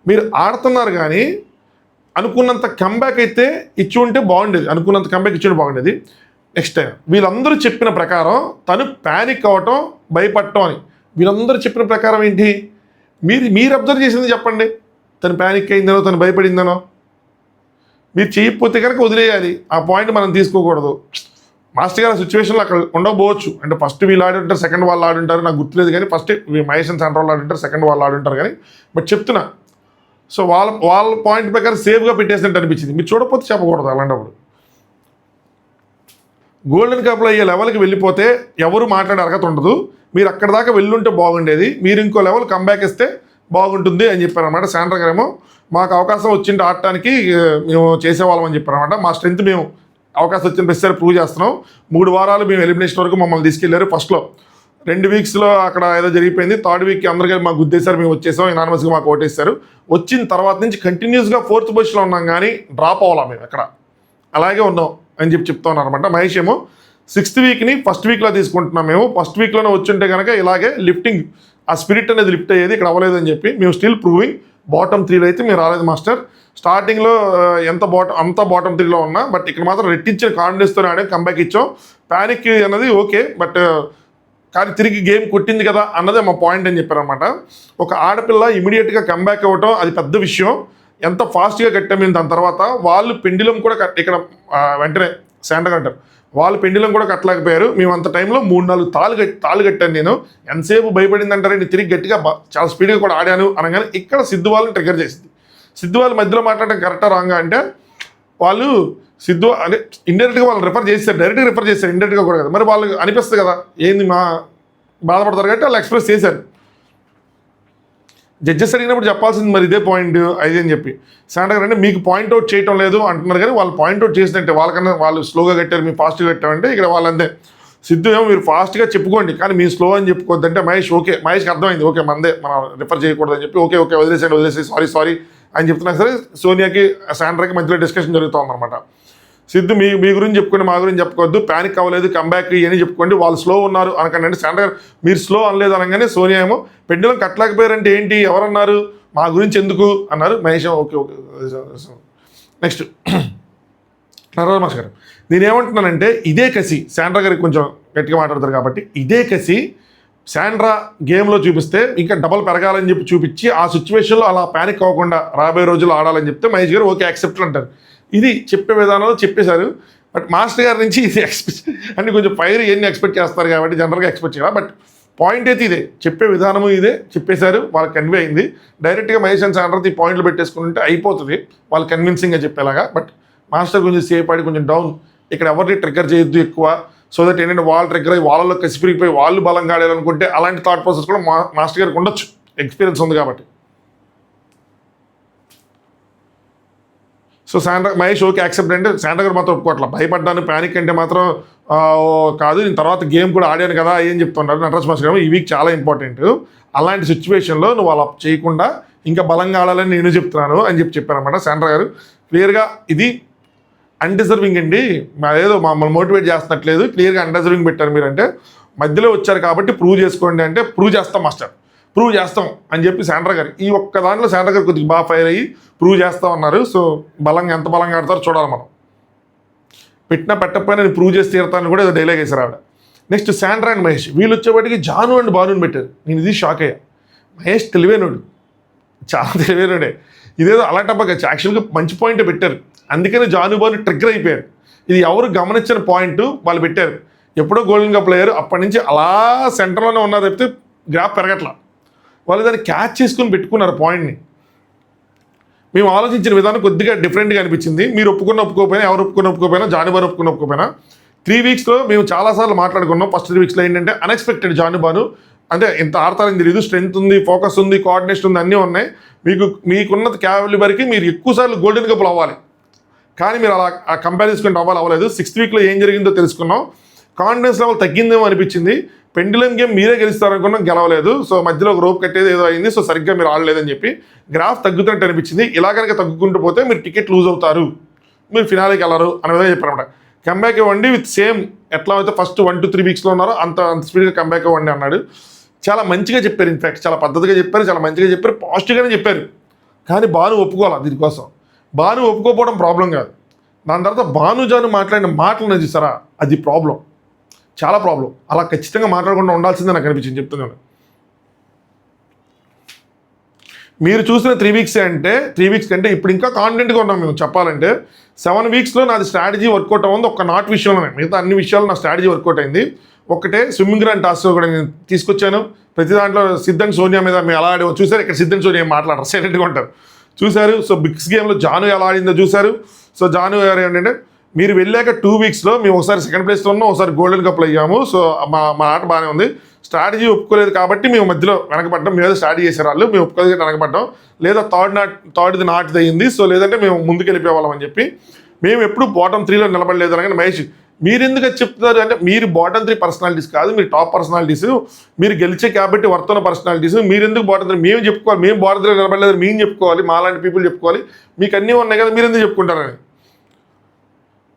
మీరు ఆడుతున్నారు కానీ అనుకున్నంత కంబ్యాక్ అయితే ఇచ్చి ఉంటే బాగుండేది, అనుకున్నంత కంబ్యాక్ ఇచ్చి ఉంటే బాగుండేది. నెక్స్ట్ టైం వీళ్ళందరూ చెప్పిన ప్రకారం తను ప్యానిక్ అవ్వటం భయపడటం అని వీళ్ళందరూ చెప్పిన ప్రకారం ఏంటి, మీరు అబ్జర్వ్ చేసింది చెప్పండి. తను ప్యానిక్ అయిందనో, తను భయపడిందనో. మీరు చేయకపోతే కనుక వదిలేయాలి, ఆ పాయింట్ మనం తీసుకోకూడదు. మాస్టర్ గారు సిచ్యువేషన్లో అక్కడ ఉండకపోవచ్చు. అంటే ఫస్ట్ వీళ్ళు ఆడుంటారు, సెకండ్ వాళ్ళు ఆడుంటారు, నాకు గుర్తులేదు. కానీ ఫస్ట్ మహేష్ అండ్ సెంటర్ వాళ్ళు ఆడుంటారు, సెకండ్ వాళ్ళు ఆడుంటారు. కానీ బట్ చెప్తున్నా, సో వాళ్ళ పాయింట్ ప్రకారం సేఫ్గా పెట్టేసినట్టు అనిపించింది. మీరు చూడకపోతే చెప్పకూడదు అలాంటప్పుడు. గోల్డెన్ కప్లో అయ్యే లెవెల్కి వెళ్ళిపోతే ఎవరు మాట్లాడే అర్హత ఉండదు. మీరు అక్కడ దాకా వెళ్ళుంటే బాగుండేది, మీరు ఇంకో లెవెల్ కంబ్యాక్ ఇస్తే బాగుంటుంది అని చెప్పారనమాట. శాండ్రా గారేమో మాకు అవకాశం వచ్చింది ఆడటానికి మేము చేసేవాళ్ళం అని చెప్పారనమాట. మా స్ట్రెంత్ మేము అవకాశం వచ్చిన ప్రతిసారి ప్రూవ్ చేస్తున్నాం. 3 వారాలు మేము ఎలిమినేషన్ వరకు మమ్మల్ని తీసుకెళ్లారు. ఫస్ట్లో 2 వీక్స్లో అక్కడ ఏదో జరిగిపోయింది. 3rd వీక్ అందరికీ మాకు గుద్దేశారు, మేము వచ్చేసాం, యునానిమస్గా మాకు ఓటేస్తారు. వచ్చిన తర్వాత నుంచి కంటిన్యూస్గా 4th పొజిషన్లో ఉన్నాం, కానీ డ్రాప్ అవ్వాలా మేము ఎక్కడ, అలాగే ఉన్నాం అని చెప్తా ఉన్నారు అనమాట. మహేష్ ఏమో 6th వీక్ని 1st వీక్లో తీసుకుంటున్నాం. మేము 1st వీక్లోనే వచ్చుంటే కనుక ఇలాగే లిఫ్టింగ్, ఆ స్పిరిట్ అనేది లిఫ్ట్ అయ్యేది. ఇక్కడ అవ్వలేదని చెప్పి మేము స్టిల్ ప్రూవింగ్ బాటమ్ 3లో అయితే మేము రాలేదు మాస్టర్. స్టార్టింగ్లో అంత బాటమ్ 3లో ఉన్నా, బట్ ఇక్కడ మాత్రం రెట్టించిన కాన్ఫిడెన్స్తో ఆడే కంబ్యాక్ ఇచ్చాం. ప్యానిక్ అన్నది ఓకే, బట్ కానీ తిరిగి గేమ్ కొట్టింది కదా అన్నదే మా పాయింట్ అని చెప్పారనమాట. ఒక ఆడపిల్ల ఇమీడియట్గా కంబ్యాక్ అవ్వటం అది పెద్ద విషయం. ఎంత ఫాస్ట్గా కట్టాం మేము. దాని తర్వాత వాళ్ళు పెండిలం కూడా ఇక్కడ వెంటనే శాండ్రా అంటారు, వాళ్ళు పెండిలం కూడా కట్టలేకపోయారు. మేము అంత టైంలో 3-4 తాళ్ళు కట్టాను నేను. ఎంతసేపు భయపడింది అంటారే, నేను తిరిగి గట్టిగా చాలా స్పీడ్గా కూడా ఆడాను అనగానే ఇక్కడ సిద్ధు వాళ్ళని ట్రిగ్గర్ చేసింది. సిద్ధు వాళ్ళు మధ్యలో మాట్లాడడం కరెక్టా రాంగా అంటే, వాళ్ళు సిద్ధు అంటే ఇండైరెక్ట్గా వాళ్ళని రిఫర్ చేస్తారు, డైరెక్ట్గా రిఫర్ చేస్తారు, ఇండైరెక్ట్గా కూడా కదా. మరి వాళ్ళకి అనిపిస్తుంది కదా ఏంది మా బాధపడతారు కాబట్టి వాళ్ళు ఎక్స్ప్రెస్ చేశారు. జడ్జెస్ అడిగినప్పుడు చెప్పాల్సింది మరి ఇదే పాయింట్ అది అని చెప్పి. శాండ్రా గారు అంటే మీకు పాయింట్అవుట్ చేయటం లేదు అంటున్నారు, కానీ వాళ్ళు పాయింట్అవుట్ చేసినట్టే. వాళ్ళకన్నా వాళ్ళు స్లోగా కట్టారు, మీరు ఫాస్ట్గా కట్టామంటే ఇక్కడ వాళ్ళంతే. సిద్ధు ఏమో మీరు ఫాస్ట్గా చెప్పుకోండి కానీ మీరు స్లో అని చెప్పుకోవద్దంటే మహేష్ ఓకే, మహేష్కి అర్థమైంది ఓకే మందే మనం రిఫర్ చేయకూడదని చెప్పి ఓకే వదిలేసి సారీ అని చెప్తున్నా సరే సోనియాకి శాండ్రాకి మధ్యలో డిస్కషన్ జరుగుతూ ఉందన్నమాట. సిద్ధు మీ గురించి చెప్పుకోండి, మా గురించి చెప్పుకోవద్దు, ప్యానిక్ అవ్వలేదు, కంబ్యాక్ ఇవన్నీ చెప్పుకోండి, వాళ్ళు స్లో ఉన్నారు అనకండి. అంటే శాండ్రా గారు మీరు స్లో అనలేదు అనగానే సోనియా ఏమో పెండులం కట్టలేకపోయారంటే ఏంటి, ఎవరన్నారు, మా గురించి ఎందుకు అన్నారు. మహేష్ ఓకే. నెక్స్ట్ నరవరమాష్ గారు, నేనేమంటున్నానంటే ఇదే కసి శాండ్రా గారికి కొంచెం గట్టిగా మాట్లాడతారు కాబట్టి ఇదే కసి శాండ్రా గేమ్లో చూపిస్తే ఇంకా డబల్ పెరగాలని చెప్పి చూపించి ఆ సిచ్యువేషన్లో అలా ప్యానిక్ అవ్వకుండా రాబోయే రోజుల్లో ఆడాలని చెప్తే మహేష్ గారు ఓకే యాక్సెప్ట్ అంటారు. ఇది చెప్పే విధానంలో చెప్పేశారు. బట్ మాస్టర్ గారి నుంచి ఇది ఎక్స్పెక్ట్ అంటే కొంచెం ఫైర్ ఇవన్నీ ఎక్స్పెక్ట్ చేస్తారు కాబట్టి జనరల్గా ఎక్స్పెక్ట్ చేయాలి. బట్ పాయింట్ అయితే ఇదే, చెప్పే విధానము ఇదే, చెప్పేశారు, వాళ్ళకి కన్వే అయింది. డైరెక్ట్గా మహేష్ అండ్ శాండ్రా ఈ పాయింట్లు పెట్టేసుకుంటే అయిపోతుంది వాళ్ళు కన్విన్సింగ్గా చెప్పేలాగా. బట్ మాస్టర్ కొంచెం సేఫ్ ఆడి కొంచెం డౌన్, ఇక్కడ ఎవరిని ట్రిగ్గర్ చేయొద్దు ఎక్కువ, సో దట్ ఏంటంటే వాళ్ళు ట్రిగ్గర్ అయ్యి వాళ్ళలో కసిపిరిగిపోయి వాళ్ళు బలంగా ఆడాలనుకుంటే అలాంటి థాట్ ప్రాసెస్ కూడా మాస్టర్ గారికి ఉండొచ్చు, ఎక్స్పీరియన్స్ ఉంది కాబట్టి. సో మహేష్ ఓకే యాక్సెప్ట్ అంటే శాండ్రా గారు మాత్రం ఒప్పుకోవట్లా, భయపడ్డాను ప్యానిక్ అంటే మాత్రం కాదు, నేను తర్వాత గేమ్ కూడా ఆడాను కదా ఏం చెప్తుంటారు. నటరాజ్ మాస్టర్ గారు ఈ వీక్ చాలా ఇంపార్టెంట్, అలాంటి సిచ్యువేషన్లో నువ్వు అలా చేయకుండా ఇంకా బలంగా ఆడాలని నేను చెప్తున్నాను అని చెప్పారన్నమాట. శాండ్రా గారు క్లియర్గా ఇది అన్డిజర్వింగ్ అండి, ఏదో మమ్మల్ని మోటివేట్ చేస్తున్నట్లేదు, క్లియర్గా అన్డిజర్వింగ్ పెట్టారు మీరంటే, మధ్యలో వచ్చారు కాబట్టి ప్రూవ్ చేసుకోండి అంటే ప్రూవ్ చేస్తాం మాస్టర్, ప్రూవ్ చేస్తాం అని చెప్పి శాండ్రా గారు ఈ ఒక్క దాంట్లో శాండ్రా గారు కొద్దిగా బాగా ఫైర్ అయ్యి ప్రూవ్ చేస్తాం అన్నారు. సో బలంగా ఎంత బలంగా ఆడతారో చూడాలి మనం, పెట్టకపోయినా నేను ప్రూవ్ చేసి తీరుతాను కూడా డైలాగ్ వేసారు ఆవిడ. నెక్స్ట్ శాండ్రా అండ్ మహేష్ వీళ్ళు వచ్చేవాటికి జాను అండ్ బానుని పెట్టారు. నేను ఇది షాక్ అయ్యా. మహేష్ తెలివైనడు, చాలా తెలివైనడే, ఇదేదో అలాంటి యాక్చువల్గా మంచి పాయింటే పెట్టారు, అందుకని జాను బాను ట్రిగ్గర్ అయిపోయారు. ఇది ఎవరు గమనించిన పాయింట్ వాళ్ళు పెట్టారు. ఎప్పుడో గోల్డెన్ కప్ ప్లేయర్ అప్పటి నుంచి అలా సెంటర్లోనే ఉన్నారు తప్పితే గ్రాఫ్ పెరగట్లా. వాళ్ళు దాన్ని క్యాచ్ చేసుకుని పెట్టుకున్నారు పాయింట్ని. మేము ఆలోచించిన విధానం కొద్దిగా డిఫరెంట్గా అనిపించింది. మీరు ఒప్పుకోకపోయినా ఎవరు ఒప్పుకోకపోయినా జానుబాను ఒప్పుకోకపోయినా 3 వీక్స్లో మేము చాలాసార్లు మాట్లాడుకున్నాం. ఫస్ట్ 3 వీక్స్లో ఏంటంటే అన్ఎక్స్పెక్టెడ్ జానుబాను అంటే ఇంత ఆడతారని తెలియదు, స్ట్రెంత్ ఉంది, ఫోకస్ ఉంది, కోఆర్డినేషన్ ఉంది, అన్నీ ఉన్నాయి. మీకున్నది క్యాలిబర్కి మీరు ఎక్కువసార్లు గోల్డెన్ కప్లు అవ్వాలి, కానీ మీరు అలా ఆ కంపేర్ చేసుకుంటే అవ్వలేదు. 6th వీక్లో ఏం జరిగిందో తెలుసుకున్నాం. కాన్ఫిడెన్స్ లెవెల్ తగ్గిందేమో అనిపించింది. పెండులం గేమ్ మీరే గెలుస్తారనుకున్నాం, గెలవలేదు. సో మధ్యలో ఒక రోప్ కట్టేది ఏదో అయింది, సో సరిగ్గా మీరు ఆడలేదని చెప్పి గ్రాఫ్ తగ్గుతున్నట్టు అనిపించింది. ఇలా కనుక తగ్గుకుంటూ పోతే మీరు టికెట్ లూజ్ అవుతారు, మీరు ఫినాలేకి వెళ్ళరు అనే విధంగా చెప్పారన్నమాట. కంబ్యాక్ ఇవ్వండి విత్ సేమ్ ఎట్లా అయితే ఫస్ట్ 1 to 3 వీక్స్లో ఉన్నారో అంత స్పీడ్గా కంబ్యాక్ ఇవ్వండి అన్నాడు. చాలా మంచిగా చెప్పారు, ఇన్ఫ్యాక్ట్ చాలా పద్ధతిగా చెప్పారు, చాలా మంచిగా చెప్పారు, పాజిటివ్గానే చెప్పారు. కానీ భాను ఒప్పుకోవాలి దీనికోసం. భాను ఒప్పుకోకపోవడం ప్రాబ్లం కాదు, దాని తర్వాత భానుజాను మాట్లాడిన మాటలు చూసారా అది ప్రాబ్లం, చాలా ప్రాబ్లం. అలా ఖచ్చితంగా మాట్లాడకుండా ఉండాల్సిందే నాకు అనిపించింది, చెప్తున్నాను. మీరు చూసిన 3 వీక్స్ అంటే 3 వీక్స్ కంటే ఇప్పుడు ఇంకా కాన్ఫిడెంట్గా ఉన్నాం మేము చెప్పాలంటే. 7 వీక్స్లో నాది స్ట్రాటజీ వర్కౌట్ అవ్వదు, ఒక్క నాట్ విషయంలోనే. మిగతా అన్ని విషయాలు నా స్ట్రాటజీ వర్కౌట్ అయింది. ఒకటే స్విమ్మింగ్ రన్ టాస్క్ కూడా నేను తీసుకొచ్చాను. ప్రతి దాంట్లో సిద్ధన్ సోనియా మీద మేము ఎలా ఆడామో చూసారు. ఇక్కడ సిద్ధన్ సోనియా ఏం మాట్లాడరు, సైలెంట్గా ఉంటారు. చూశారు. సో బిగ్స్ గేమ్లో జాను ఎలా ఆడిందో చూశారు. సో జాను గారు ఏంటంటే మీరు వెళ్ళాక 2 వీక్స్లో మేము ఒకసారి సెకండ్ ప్లేస్లో ఉన్నాం, ఒకసారి గోల్డెన్ కప్లో అయ్యాము. సో మా ఆట బాగానే ఉంది. స్ట్రాటజీ ఒప్పుకోలేదు కాబట్టి మేము మధ్యలో వెనకబడ్డాం. మేము ఏదో స్ట్రాటజీ చేశారు వాళ్ళు, మేము ఒప్పుకోలేదు వెనకబడ్డాం. లేదా థర్డ్ది నాట్ది అయ్యింది. సో లేదంటే మేము ముందుకు వెళ్ళిపోవాళ్ళం అని చెప్పి మేము ఎప్పుడు బాటమ్ 3లో నిలబడలేదు అనగానే మహేష్ మీరు ఎందుకు అది చెప్తున్నారు అంటే మీరు బాటమ్ 3 పర్సనాలిటీస్ కాదు, మీరు టాప్ పర్సనాలిటీస్, మీరు గెలిచే కాబట్టి వర్తన పర్సనాలిటీస్, మీరు ఎందుకు బాటమ్ 3 మేము చెప్పుకోవాలి, మేము బాటమ్ 3 నిలబడలేదు మేము చెప్పుకోవాలి, మాలాంటి పీపుల్ చెప్పుకోవాలి, మీకు అన్నీ ఉన్నాయి కదా మీరు ఎందుకు చెప్పుకుంటారని.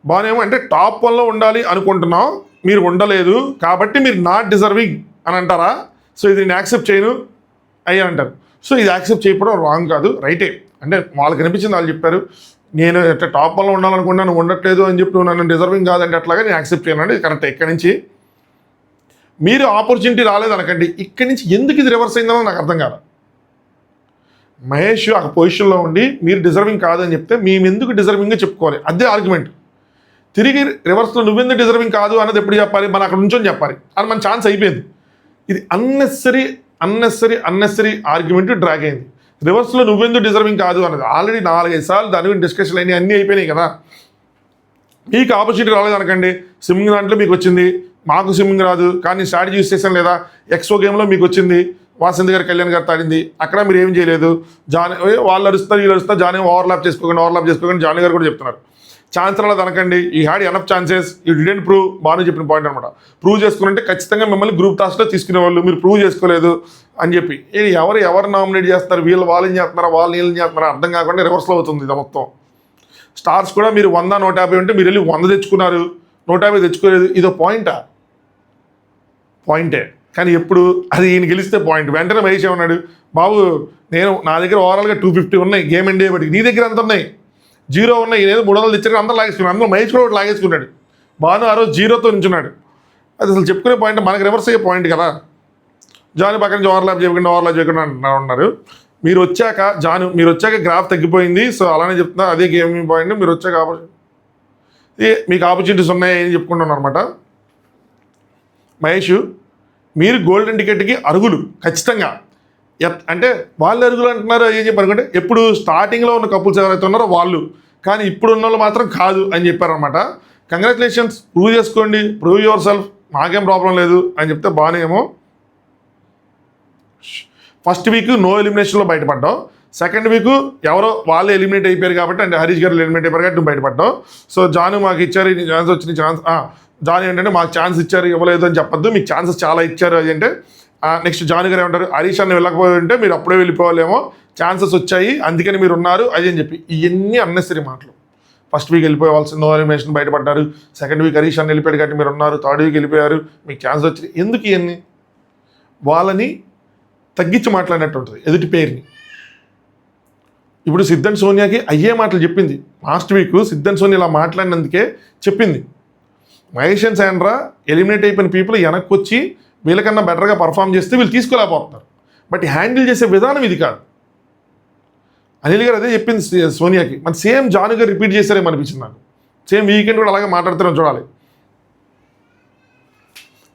బాగానేమో అంటే టాప్ 1లో ఉండాలి అనుకుంటున్నాం, మీరు ఉండలేదు కాబట్టి మీరు నాట్ డిజర్వింగ్ అని అంటారా. సో ఇది నేను యాక్సెప్ట్ చేయను అయ్యా అంటారు. సో ఇది యాక్సెప్ట్ చేయకపోవడం రాంగ్ కాదు, రైటే. అంటే వాళ్ళకి అనిపించింది, వాళ్ళు చెప్పారు నేను ఎట్లా టాప్ 1లో ఉండాలనుకున్నాను ఉండట్లేదు అని చెప్పి నన్ను డిజర్వింగ్ కాదంటే అట్లాగా నేను యాక్సెప్ట్ చేయను అంటే ఇది కరెక్ట్. ఇక్కడి నుంచి మీరు ఆపర్చునిటీ రాలేదు అనకండి, ఇక్కడి నుంచి ఎందుకు ఇది రివర్స్ అయిందో నాకు అర్థం కాదు. మహేష్ ఆ పొజిషన్లో ఉండి మీరు డిజర్వింగ్ కాదని చెప్తే మేము ఎందుకు డిజర్వింగ్గా చెప్పుకోవాలి, అదే ఆర్గ్యుమెంట్. తిరిగి రివర్స్లో నువ్వెందుకు డిజర్వింగ్ కాదు అన్నది ఎప్పుడు చెప్పాలి, మనం అక్కడ నుంచొని చెప్పాలి. అది మన ఛాన్స్ అయిపోయింది. ఇది అన్నెసరీ ఆర్గ్యుమెంట్ డ్రాగ్ అయింది. రివర్స్లో నువ్వెందుకు డిజర్వింగ్ కాదు అన్నది ఆల్రెడీ 4-5 సార్లు దాని గురించి డిస్కషన్ అయినాయి, అన్నీ అయిపోయినాయి కదా. మీకు ఆపర్చునిటీ రాలేదు అనకండి. స్విమ్మింగ్ దాంట్లో మీకు వచ్చింది, మాకు స్విమ్మింగ్ రాదు కానీ స్ట్రాటజీ యూస్ చేసాను లేదా. ఎక్స్పో గేమ్లో మీకు వచ్చింది, వాసంతి గారు కళ్యాణ్ గారు తాడింది, అక్కడ మీరు ఏం చేయలేదు. వాళ్ళు అరుస్తారు వీళ్ళు అరుస్తారు, జానీ ఓవర్లాప్ చేసుకోకండి జానీ గారు కూడా చెప్తున్నారు. ఛాన్స్ రాలేదు అనకండి. ఈ had enough chances, you didn't prove. Bhanu చెప్పిన పాయింట్ అనమాట. ప్రూవ్ చేసుకున్నంటే ఖచ్చితంగా మిమ్మల్ని గ్రూప్ టాస్క్లో తీసుకునేవాళ్ళు, మీరు ప్రూవ్ చేసుకోలేదు అని చెప్పి. ఎవరు నామినేట్ చేస్తారు, వాళ్ళని చేస్తున్నారా వీళ్ళని చేస్తున్నారా అర్థం కాకుండా రివర్స్లో అవుతుంది ఇది మొత్తం. స్టార్స్ కూడా మీరు 100-150 ఉంటే మీరు వెళ్ళి 100 తెచ్చుకున్నారు, 150 తెచ్చుకోలేదు. ఇదో పాయింటే కానీ ఎప్పుడు అది ఈయన గెలిస్తే పాయింట్. వెంటనే మహేష్ ఏమన్నాడు, బాబు నా దగ్గర ఓవరాల్గా 250 ఉన్నాయి గేమ్ ఎండ్ అయ్యేపటికి, నీ దగ్గర ఎంత ఉన్నాయి, 0 ఉన్నాయి, నేను 300 తెచ్చారు, అందరూ లాగేసుకున్నాడు. అందరూ మహేష్ కూడా లాగేసుకున్నాడు. బాను ఆ రోజు 0తో నించున్నాడు. అది అసలు చెప్పుకునే పాయింట్, మనకు రివర్స్ అయ్యే పాయింట్ కదా. జాను పక్కన నుంచి ఓవర్లాప్ చేయకుండా ఉన్నారు. మీరు వచ్చాక గ్రాఫ్ తగ్గిపోయింది. సో అలానే చెప్తున్నా, అదే గేమింగ్ పాయింట్. మీరు వచ్చాక మీకు ఆపర్చునిటీస్ ఉన్నాయి అని చెప్పుకుంటున్నారు అనమాట. మహేష్ మీరు గోల్డెన్ టికెట్కి అరుగులు ఖచ్చితంగా. అంటే వాళ్ళు అరుగులు అంటున్నారు ఏం చెప్పారు అంటే ఎప్పుడు స్టార్టింగ్లో ఉన్న కపుల్స్ ఎవరైతే ఉన్నారో వాళ్ళు, కానీ ఇప్పుడు ఉన్న వాళ్ళు మాత్రం కాదు అని చెప్పారనమాట. కంగ్రాచులేషన్స్, ప్రూవ్ చేసుకోండి, ప్రూవ్ యువర్ సెల్ఫ్, మాకేం ప్రాబ్లం లేదు అని చెప్తే బాగానేమో. ఫస్ట్ వీక్ నో ఎలిమినేషన్లో బయటపడ్డావు, సెకండ్ వీక్ ఎవరో వాళ్ళు ఎలిమినేట్ అయిపోయారు కాబట్టి, అంటే హరీష్ గారు ఎలిమినేట్ అయిపోయారు కాబట్టి నువ్వు బయటపడ్డావు. సో జాను మాకు ఇచ్చారు, నీ ఛాన్స్ వచ్చిన జాను ఏంటంటే మాకు ఛాన్స్ ఇచ్చారు ఇవ్వలేదు అని చెప్పొద్దు, మీకు ఛాన్సెస్ చాలా ఇచ్చారు అది అంటే. నెక్స్ట్ జాను గారు ఏమంటారు, హరీష్ అన్న వెళ్ళకపోయి ఉంటే మీరు అప్పుడే వెళ్ళిపోవాలేమో, ఛాన్సెస్ వచ్చాయి అందుకని మీరు ఉన్నారు అది అని చెప్పి. ఇవన్నీ అన్నెసరీ మాటలు. ఫస్ట్ వీక్ వెళ్ళిపోవాల్సిన నో ఎలిమినేషన్ బయటపడ్డారు, సెకండ్ వీక్ హరీష్ అన్న వెళ్ళిపోయాడు కాబట్టి మీరు ఉన్నారు, థర్డ్ వీక్ వెళ్ళిపోయారు మీకు ఛాన్స్ వచ్చి. ఎందుకు ఇవన్నీ వాళ్ళని తగ్గించి మాట్లాడినట్టు ఉంటుంది ఎదుటి పేరుని. ఇప్పుడు సిద్ధన్ సోనియాకి అయ్యే మాటలు చెప్పింది లాస్ట్ వీక్. సిద్ధన్ సోనియా ఇలా మాట్లాడినందుకే చెప్పింది, మహేష్ అండ్ శాండ్రా ఎలిమినేట్ అయిపోయిన పీపుల్ వెనక్కి వచ్చి వీళ్ళకన్నా బెటర్గా పర్ఫామ్ చేస్తే వీళ్ళు తీసుకోలేకపోతున్నారు. బట్ హ్యాండిల్ చేసే విధానం ఇది కాదు. అనిల్ గారు అదే చెప్పింది సోనియాకి. మరి సేమ్ జాను గారు రిపీట్ చేశారేమో అనిపించింది నాకు. సేమ్ వీకెండ్ కూడా అలాగే మాట్లాడుతున్నాం చూడాలి.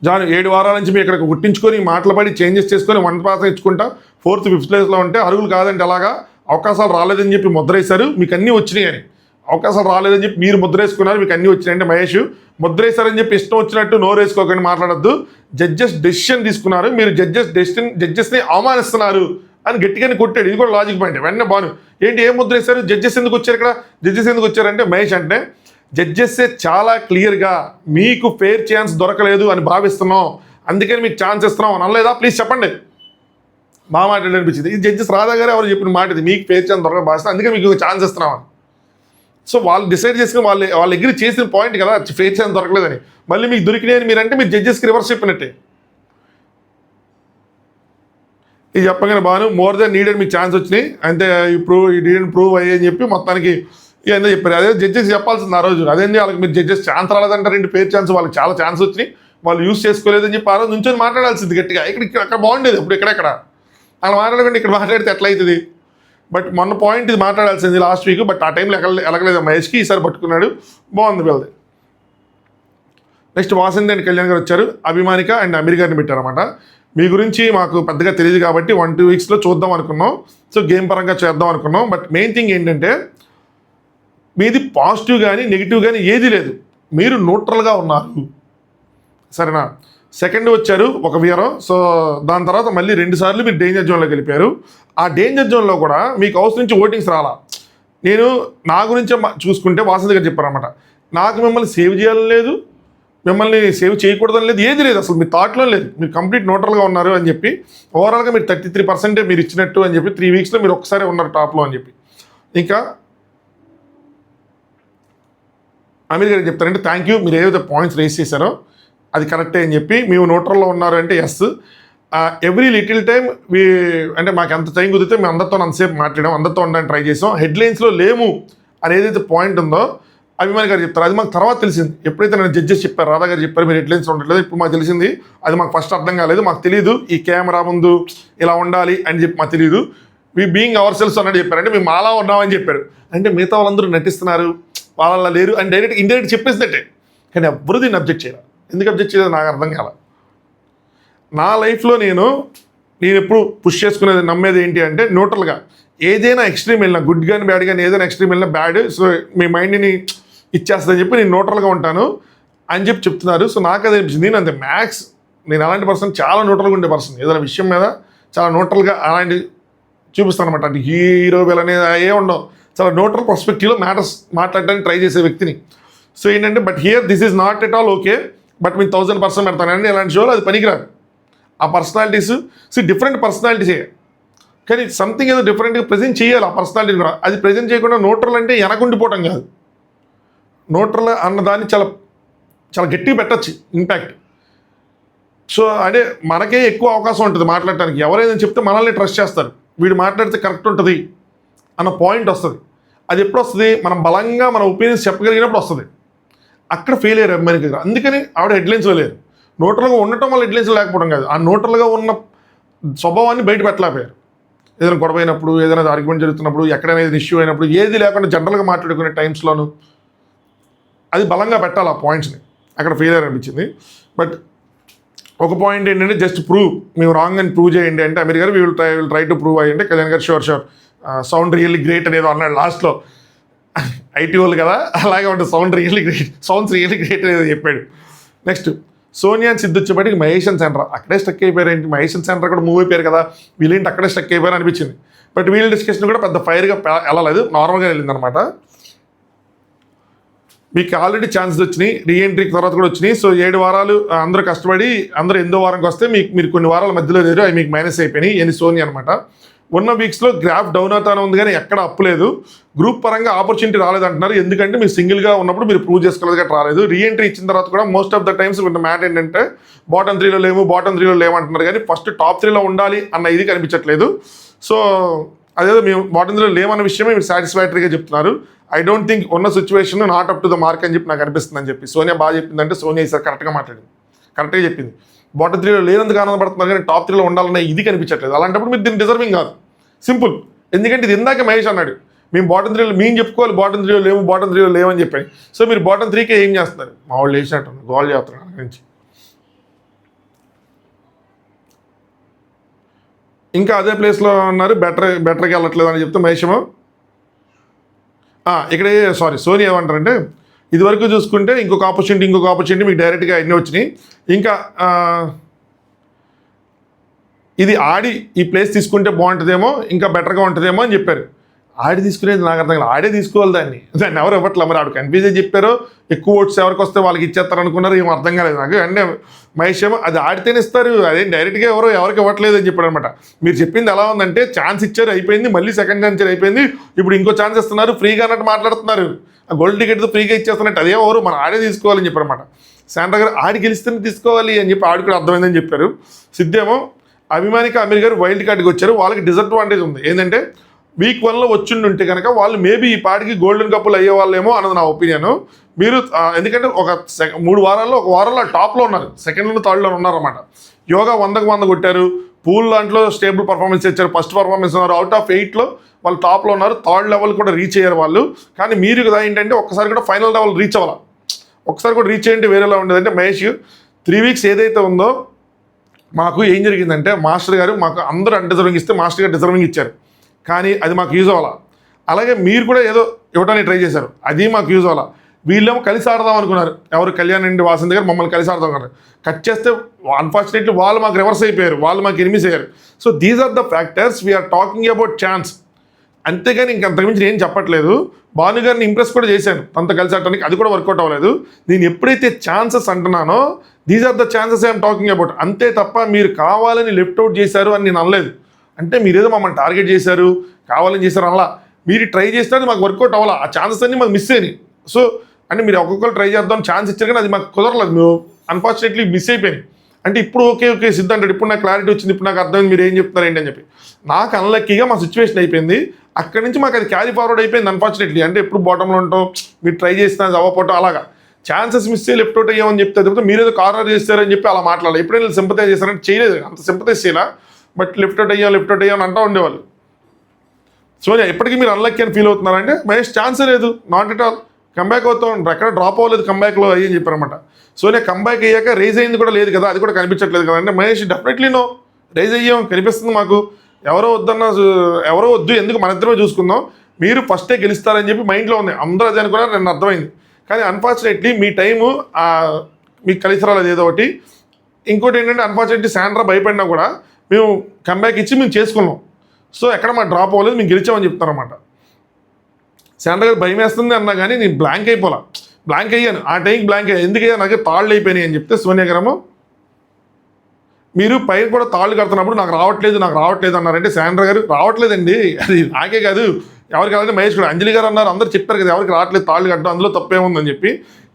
జాను 7 వారాల నుంచి మీ ఇక్కడ గుట్టించుకొని మాటలు పడి చేంజెస్ చేసుకొని 1 పాస్ ఇచ్చుకుంటా 4th 5th ప్లేస్లో ఉంటే అరుగులు కాదంటే అలాగా అవకాశాలు రాలేదని చెప్పి ముద్రేశారు, మీకు అన్నీ వచ్చినాయి అని. అవకాశాలు రాలేదని చెప్పి మీరు ముద్రేసుకున్నారు, మీకు అన్నీ వచ్చినాయి అంటే మహేష్ ముద్రేశారని చెప్పి ఇష్టం వచ్చినట్టు నోరేసుకోకండి, మాట్లాడద్దు. జడ్జెస్ డెసిషన్ తీసుకున్నారు, మీరు జడ్జెస్ని అవమానిస్తున్నారు అని గట్టిగానే కొట్టాడు. ఇది కూడా లాజిక్ పాయింట్. వెంటనే బాను ఏంటి ఏం ముద్రేశారు, జడ్జెస్ ఎందుకు వచ్చారు ఇక్కడ, జడ్జెస్ ఎందుకు వచ్చారంటే మహేష్ అంటే జడ్జెస్సే చాలా క్లియర్గా మీకు ఫెయిర్ ఛాన్స్ దొరకలేదు అని భావిస్తున్నాం, అందుకని మీకు ఛాన్స్ ఇస్తున్నాం అని అనలేదా, ప్లీజ్ చెప్పండి. మా మాట అనిపించింది. ఇది జడ్జెస్ రాధా గారు ఎవరు చెప్పిన మాట, ఇది మీకు ఫెయిర్ ఛాన్స్ దొరక భావిస్తాం అందుకే మీకు ఛాన్స్ ఇస్తున్నామని. సో వాళ్ళు డిసైడ్ చేసుకుని వాళ్ళు అగ్రి చేసిన పాయింట్ కదా ఫెయిర్ ఛాన్స్ దొరకలేదని. మళ్ళీ మీకు దొరికినాయని మీరంటే మీరు జడ్జెస్కి రివర్స్ చెప్పినట్టే. ఇది చెప్పగానే బాను మోర్ దెన్ నీడెడ్ మీకు ఛాన్స్ వచ్చినాయి అంతే, ప్రూవ్ అయ్యని చెప్పి మొత్తానికి ఏందో చెప్పారు. అదే జడ్జెస్ చెప్పాల్సింది ఆ రోజు. అదేంటి వాళ్ళకి మీరు జడ్జెస్ ఛాన్స్ రాలేదంటారు, ఫెయిర్ ఛాన్స్ వాళ్ళకి చాలా ఛాన్స్ వచ్చినాయి వాళ్ళు యూస్ చేసుకోలేదని చెప్పి ఆ రోజు నుంచొని మాట్లాడాల్సింది గట్టిగా. అక్కడ బాగుండేది. ఇప్పుడు ఇక్కడెక్కడ అలా మాట్లాడకుండా ఇక్కడ మాట్లాడితే ఎట్లయితుంది. బట్ మొన్న పాయింట్ ఇది మాట్లాడాల్సింది లాస్ట్ వీక్, బట్ ఆ టైంలో ఎలగలేదు మహేష్కి, ఈసారి పట్టుకున్నాడు, బాగుంది వీళ్ళది. నెక్స్ట్ వాసంతి అండ్ కళ్యాణ్ గారు వచ్చారు, అభిమానిక అండ్ అమీర్ గారిని పెట్టారన్నమాట. మీ గురించి మాకు పెద్దగా తెలియదు కాబట్టి 1-2 వీక్స్లో చూద్దాం అనుకున్నాం, సో గేమ్ పరంగా చేద్దాం అనుకున్నాం. బట్ మెయిన్ థింగ్ ఏంటంటే మీది పాజిటివ్ కానీ నెగిటివ్ కానీ ఏది లేదు, మీరు న్యూట్రల్గా ఉన్నారు, సరేనా. సెకండ్ వచ్చారు ఒక వీరం, సో దాని తర్వాత మళ్ళీ 2 సార్లు మీరు డేంజర్ జోన్లోకి వెళ్ళిపోయారు. ఆ డేంజర్ జోన్లో కూడా మీకు హౌస్ నుంచి ఓటింగ్స్ రాలా. నేను నా గురించే చూసుకుంటే వాసంతి గారు చెప్పారన్నమాట, నాకు మిమ్మల్ని సేవ్ చేయాలని లేదు, మిమ్మల్ని సేవ్ చేయకూడదని లేదు, ఏది లేదు, అసలు మీ థాట్లో లేదు, మీరు కంప్లీట్ న్యూట్రల్గా ఉన్నారు అని చెప్పి. ఓవరాల్గా మీరు 33% మీరు ఇచ్చినట్టు అని చెప్పి 3 వీక్స్లో మీరు ఒక్కసారి ఉన్నారు టాప్లో అని చెప్పి. ఇంకా అమీర్ గారికి చెప్తారంటే థ్యాంక్ యూ, మీరు ఏదైతే పాయింట్స్ రేస్ చేశారో అది కరెక్టే అని చెప్పి. మేము న్యూట్రల్లో ఉన్నారు అంటే ఎస్, ఎవ్రీ లిటిల్ టైం అంటే మాకు ఎంత టైం కుదిరితే మేము అందరితో అంతసేపు మాట్లాడాం, అందరితో ఉండడానికి ట్రై చేసాం. హెడ్లైన్స్లో లేము అని ఏదైతే పాయింట్ ఉందో అభిమాని గారు చెప్తారు, అది మాకు తర్వాత తెలిసింది. ఎప్పుడైతే నేను జడ్జెస్ చెప్పారు, రాధా గారు చెప్పారు మీరు హెడ్లైన్స్ ఉండట్లేదు, ఇప్పుడు మాకు తెలిసింది. అది మాకు ఫస్ట్ అర్థం కాలేదు, మాకు తెలియదు ఈ కెమెరా ముందు ఇలా ఉండాలి అని చెప్పి మాకు తెలియదు. మీ బీయింగ్ అవర్ సెల్స్ అన్నట్టు చెప్పారు, అంటే మేము అలా ఉన్నామని చెప్పారు. అంటే మిగతా వాళ్ళందరూ నటిస్తున్నారు, వాళ్ళ లేరు అని ఇండైరెక్ట్ చెప్పేసినట్టే. కానీ ఎవ్వరూ దీన్ని అబ్జెక్ట్ చేయాలి. ఎందుకు అబ్జెక్ట్ చేయలేదు నాకు అర్థం కాల. నా లైఫ్లో నేను ఎప్పుడు పుష్ చేసుకునేది నమ్మేది ఏంటి అంటే న్యూట్రల్గా, ఏదైనా ఎక్స్ట్రీమ్ వెళ్ళినా గుడ్ కానీ బ్యాడ్ కానీ ఏదైనా ఎక్స్ట్రీమ్ వెళ్ళినా బ్యాడ్, సో మీ మైండ్ని ఇచ్చేస్తుందని చెప్పి నేను న్యూట్రల్గా ఉంటాను అని చెప్పి చెప్తున్నారు. సో నాకు అది అనిపించింది. నేను అంతే మ్యాక్స్, నేను అలాంటి పర్సన్, చాలా న్యూట్రల్గా ఉండే పర్సన్, ఏదైనా విషయం మీద చాలా న్యూట్రల్గా అలాంటి చూపిస్తాను అనమాట. అంటే హీరో అనేది ఏ ఉండవు, చాలా న్యూట్రల్ పర్స్పెక్టివ్లో మ్యాటర్స్ మాట్లాడడానికి ట్రై చేసే వ్యక్తిని. సో ఏంటంటే but here this is not at all okay, but మీరు 1000% పెడతానండి ఇలాంటి షోలో, అది పనికిరాదు. ఆ పర్సనాలిటీస్ డిఫరెంట్ పర్సనాలిటీసే, కానీ సంథింగ్ ఏదో డిఫరెంట్గా ప్రజెంట్ చేయాలి ఆ పర్సనాలిటీ కూడా. అది ప్రజెంట్ చేయకుండా న్యూట్రల్ అంటే వెనకుండిపోవటం కాదు, న్యూట్రల్ అన్నదాన్ని చాలా చాలా గట్టిగా పెట్టచ్చు ఇంపాక్ట్. సో అంటే మనకే ఎక్కువ అవకాశం ఉంటుంది మాట్లాడటానికి. ఎవరైనా చెప్తే మనల్ని ట్రస్ట్ చేస్తారు, వీడు మాట్లాడితే కరెక్ట్ ఉంటుంది అన్న పాయింట్ వస్తుంది. అది ఎప్పుడు వస్తుంది, మనం బలంగా మన ఒపీనియన్స్ చెప్పగలిగినప్పుడు వస్తుంది. అక్కడ ఫెయిల్ అయ్యారు అమ్మాయికి దగ్గర, అందుకని ఆవిడ హెడ్లైన్స్లో లేరు. న్యూట్రల్గా ఉండటం వల్ల హెడ్లైన్స్లో లేకపోవడం కాదు, ఆ న్యూట్రల్గా ఉన్న స్వభావాన్ని బయట పెట్టలేకపోయారు. ఏదైనా గొడవ అయినప్పుడు, ఏదైనా ఆర్గ్యుమెంట్ జరుగుతున్నప్పుడు, ఎక్కడైనా ఏదైనా ఇష్యూ అయినప్పుడు, ఏది లేకుండా జనరల్గా మాట్లాడుకునే టైమ్స్లోనూ అది బలంగా పెట్టాలి ఆ పాయింట్స్ని. అక్కడ ఫెయిల్ అనిపించింది. బట్ ఒక పాయింట్ ఏంటంటే జస్ట్ ప్రూవ్, మేము రాంగ్ అని ప్రూవ్ చేయండి అంటే అమీర్ గారు విల్ ట్రై టు ప్రూవ్ అయ్యంటే కళ్యాణ్ గారు షూర్ సౌండ్ రియల్లీ గ్రేట్ అనేది అన్నాడు లాస్ట్లో. ఐటీ వాళ్ళు కదా అలాగే ఉంటుంది, సౌండ్స్ రియల్లీ గ్రేట్ అనేది చెప్పాడు. నెక్స్ట్ సోనియా అని సిద్ధు వచ్చేప్పటికి మహేష్ అండ్ సెంటర్ అక్కడే స్టక్ అయిపోయారు. ఏంటి మహేష్ అండ్ సెంటర్ కూడా మూవ్ అయిపోయారు కదా, వీళ్ళేంటి అక్కడే స్టక్ అయిపోయారు అనిపించింది. బట్ వీళ్ళ డిస్కషన్ కూడా పెద్ద ఫైర్గా వెళ్ళలేదు, నార్మల్గా వెళ్ళిందనమాట. మీకు ఆల్రెడీ ఛాన్సెస్ వచ్చినాయి, రీఎంట్రీకి తర్వాత కూడా వచ్చినాయి. సో 7 వారాలు అందరూ కష్టపడి అందరూ 8వ వారంకి వస్తే మీరు కొన్ని వారాల మధ్యలో లేరు, అవి మీకు మైనస్ అయిపోయినాయి. ఎన్ని సోనియా అనమాట. ఉన్న వీక్స్లో గ్రాఫ్ డౌన్ అవుతానే ఉంది కానీ ఎక్కడ అప్పు లేదు. గ్రూప్ పరంగా ఆపర్చునిటీ రాలేదంటున్నారు, ఎందుకంటే మీరు సింగిల్గా ఉన్నప్పుడు మీరు ప్రూవ్ చేసుకోలేదు కాబట్టి రాలేదు. రీఎంట్రీ ఇచ్చిన తర్వాత కూడా మోస్ట్ ఆఫ్ ద టైమ్స్ ఉన్న మ్యాట్ ఏంటంటే బాటమ్ 3లో లేమంటున్నారు కానీ ఫస్ట్ టాప్ 3లో ఉండాలి అన్న ఇది కనిపించట్లేదు. సో అదేదో మేము బాటమ్ 3లో లేమన్న విషయమే మీరు సాటిస్ఫాక్టరీగా చెప్తున్నారు. ఐ డోంట్ థింక్ ఉన్న situation not up to the mark అని చెప్పి నాకు అనిపిస్తుంది అని చెప్పి సోనియా బాగా చెప్పిందంటే, సోనియా ఈసారి కరెక్ట్గా చెప్పింది. బాటమ్ 3లో లేనందుకు ఆనందపడుతున్నారు కానీ టాప్ 3లో ఉండాలన్న ఇది కనిపించట్లేదు. అలాంటప్పుడు మీరు దీన్ని డిజర్వింగ్ కాదు, సింపుల్. ఎందుకంటే ఇది ఇందాక మహేష్ అన్నాడు, మేము బాటమ్ 3లో మేము చెప్పుకోవాలి బాటమ్ 3లో లేవని చెప్పాను. సో మీరు బాటమ్ 3కే ఏం చేస్తున్నారు, మా వాళ్ళు వేసినట్టు గోల్ చేస్తున్నారు గురించి. ఇంకా అదే ప్లేస్లో ఉన్నారు, బెటర్గా వెళ్ళట్లేదు అని చెప్తే మహేషమో ఇక్కడ సోనియా ఏమంటారంటే ఇదివరకు చూసుకుంటే ఇంకొక ఆపర్చునిటీ మీకు డైరెక్ట్గా అన్నీ వచ్చినాయి. ఇంకా ఇది ఆడి ఈ ప్లేస్ తీసుకుంటే బాగుంటుందేమో, ఇంకా బెటర్గా ఉంటుందేమో అని చెప్పారు. ఆడి తీసుకునేది నాకు అర్థం కాదు, ఆడే తీసుకోవాలి దాన్ని ఎవరు ఇవ్వట్లే. మరి ఆవిడ కన్ఫ్యూజ్ చెప్పారో ఎక్కువ ఓట్స్ ఎవరికి వస్తే వాళ్ళకి ఇచ్చేస్తారు అనుకున్నారు, ఏమో అర్థం కాలేదు నాకు. అంటే మహేష్ ఏమో అది ఆడితేనే ఇస్తారు, అదేం డైరెక్ట్గా ఎవరికి ఇవ్వట్లేదు అని చెప్పాడు అనమాట. మీరు చెప్పింది ఎలా ఉందంటే ఛాన్స్ ఇచ్చారు అయిపోయింది, మళ్ళీ సెకండ్ ఛాన్స్ అయిపోయింది, ఇప్పుడు ఇంకో ఛాన్స్ ఇస్తున్నారు ఫ్రీగా అన్నట్టు మాట్లాడుతున్నారు. ఆ గోల్డ్ టికెట్తో ఫ్రీగా ఇచ్చేస్తున్నట్టు అదే ఎవరు మన ఆడే తీసుకోవాలని చెప్పారు అనమాట. శాండ్రా గారు ఆడి గెలిస్తేనే తీసుకోవాలి అని చెప్పి ఆడి కూడా అర్థమైందని చెప్పారు. సిద్ధేమో అభిమానిక అమీర్ గారు వైల్డ్ కార్డ్కి వచ్చారు, వాళ్ళకి డిసడ్వాంటేజ్ ఉంది. ఏంటంటే వీక్ 1లో వచ్చిండుంటే కనుక వాళ్ళు మేబీ ఈ పాటికి గోల్డెన్ కప్పులు అయ్యే వాళ్ళేమో అన్నది నా ఒపీనియన్. మీరు ఎందుకంటే ఒక 3 వారాల్లో ఒక వారంలో టాప్లో ఉన్నారు, సెకండ్లో థర్డ్లో ఉన్నారన్నమాట. యోగా 100కు 100 కొట్టారు, పూల్ దాంట్లో స్టేబుల్ పర్ఫార్మెన్స్ ఇచ్చారు, ఫస్ట్ పర్ఫార్మెన్స్ ఉన్నారు, అవుట్ ఆఫ్ 8లో వాళ్ళు టాప్లో ఉన్నారు, థర్డ్ లెవెల్ కూడా రీచ్ అయ్యారు వాళ్ళు. కానీ మీరు కదా ఏంటంటే ఒక్కసారి కూడా ఫైనల్ లెవెల్ రీచ్ అవ్వాలి, ఒకసారి కూడా రీచ్ అయ్యింటే వేరేలా ఉండేది. అంటే మహేష్ 3 వీక్స్ ఏదైతే ఉందో మాకు ఏం జరిగిందంటే మాస్టర్ గారు మాకు అందరూ అన్డిజర్వింగ్ ఇస్తే మాస్టర్ గారు డిజర్వింగ్ ఇచ్చారు, కానీ అది మాకు యూజ్ అవ్వాలా. అలాగే మీరు కూడా ఏదో ఇవ్వడానికి ట్రై చేశారు, అది మాకు యూజ్ అవ్వాలా. వీళ్ళేమో కలిసి ఆడదాం అనుకున్నారు, ఎవరు కళ్యాణ్ అండి వాసన్ దగ్గర మమ్మల్ని కలిసి ఆడదాం అనుకున్నారు. కట్ చేస్తే అన్ఫార్చునేట్లీ వాళ్ళు మాకు రివర్స్ అయిపోయారు, వాళ్ళు మాకు ఎనిమిస్ అయ్యారు. So these are the factors we are talking about chance, అంతేగాని ఇంకంతకుమించి నేను చెప్పట్లేదు. భాను గారిని ఇంప్రెస్ కూడా చేశాను తనతో కలిసి ఆడటానికి, అది కూడా వర్కౌట్ అవ్వలేదు. నేను ఎప్పుడైతే ఛాన్సెస్ అంటున్నానో these are the chances I'm talking about, అంతే తప్ప మీరు కావాలని లెఫ్ట్ అవుట్ చేశారు అని నేను అనలేదు. అంటే మీరేదో మమ్మల్ని టార్గెట్ చేశారు, కావాలని చేశారు అలా మీరు ట్రై చేస్తే మాకు వర్కౌట్ అవ్వాలా, ఆ ఛాన్సెస్ అన్ని మాకు మిస్ అయినాయి. సో అంటే మీరు ఒక్కొక్కరు ట్రై చేద్దాం ఛాన్స్ ఇచ్చారు, కానీ అది మాకు కుదరలేదు, మేము అన్ఫార్చునేట్లీ మిస్ అయిపోయింది. అంటే ఇప్పుడు ఓకే సిద్ధ అంటాడు, ఇప్పుడు నాకు క్లారిటీ వచ్చింది, ఇప్పుడు నాకు అర్థమైంది మీరు ఏం చెప్తున్నారు ఏంటి అని చెప్పి. నాకు అన్లక్కీగా మా సిచ్యువేషన్ అయిపోయింది, అక్కడి నుంచి మాకు అది క్యారీ ఫార్వర్డ్ అయిపోయింది అన్ఫార్చునేట్లీ. అంటే ఎప్పుడు బాటంలో ఉంటాం, మీరు ట్రై చేసినా అవ్వపోవటం, అలాగా ఛాన్సెస్ మిస్ అయ్యి లెఫ్ట్ అవుట్ అయ్యామని చెప్తే తప్పితే మీరేదో కార్నర్ చేస్తారని చెప్పి అలా మాట్లాడాలి. ఎప్పుడైనా సింపతైజ్ చేస్తారంటే చేయలేదు, అంత సింపతైజ్ చేయాల, బట్ లెఫ్ట్ అవుట్ అయ్యాం అంటూ ఉండేవాళ్ళు. సోనియా ఎప్పటికీ మీరు అన్లక్కీ అని ఫీల్ అవుతున్నారంటే మహేష్ ఛాన్సే లేదు, నాట్ ఎట్ ఆల్, కంబ్యాక్ అవుతాం, ఎక్కడ డ్రాప్ అవ్వలేదు, కంబ్యాక్లో అయ్యని చెప్పారన్నమాట. సోనియా కంబ్యాక్ అయ్యాక రేజ్ అయింది కూడా లేదు కదా, అది కూడా కనిపించట్లేదు కదా. అంటే మహేష్ డెఫినెట్లీ నో, రేజ్ అయ్యాం కనిపిస్తుంది మాకు, ఎవరో వద్దు, ఎందుకు మన ఇద్దరమే చూసుకుందాం, మీరు ఫస్టే గెలుస్తారని చెప్పి మైండ్లో ఉంది, అందరూ అది అనుకున్నారు, నన్ను అర్థమైంది. కానీ అన్ఫార్చునేట్లీ మీ టైము మీకు కలిసి రాలేదు ఏదో ఒకటి. ఇంకోటి ఏంటంటే అన్ఫార్చునేట్లీ శాండ్రా భయపడినా కూడా మేము కంబ్యాక్ ఇచ్చి మేము చేసుకున్నాం. సో ఎక్కడ మా డ్రాప్ అవ్వలేదు, మేము గెలిచామని చెప్తారన్నమాట. శాండ్రా గారు భయం వేస్తుంది అన్నా కానీ నేను బ్లాంక్ అయిపోలా, బ్లాంక్ అయ్యాను ఆ టైంకి, బ్లాంక్ అయ్యాను ఎందుకయ్యా నాకు తాళ్ళు అయిపోయినాయి అని చెప్తే సోనియా గారు మీరు పైన కూడా తాళ్ళు కడుతున్నప్పుడు నాకు రావట్లేదు అన్నారంటే శాండ్రా గారు రావట్లేదండి, అది నాకే కాదు ఎవరికి రాలేదు, మహేష్ కూడా, అంజలి గారు అన్నారు, అందరూ చెప్పారు కదా ఎవరికి రావట్లేదు తాళ్ళు కట్టడం, అందులో తప్పేముందని చెప్పి.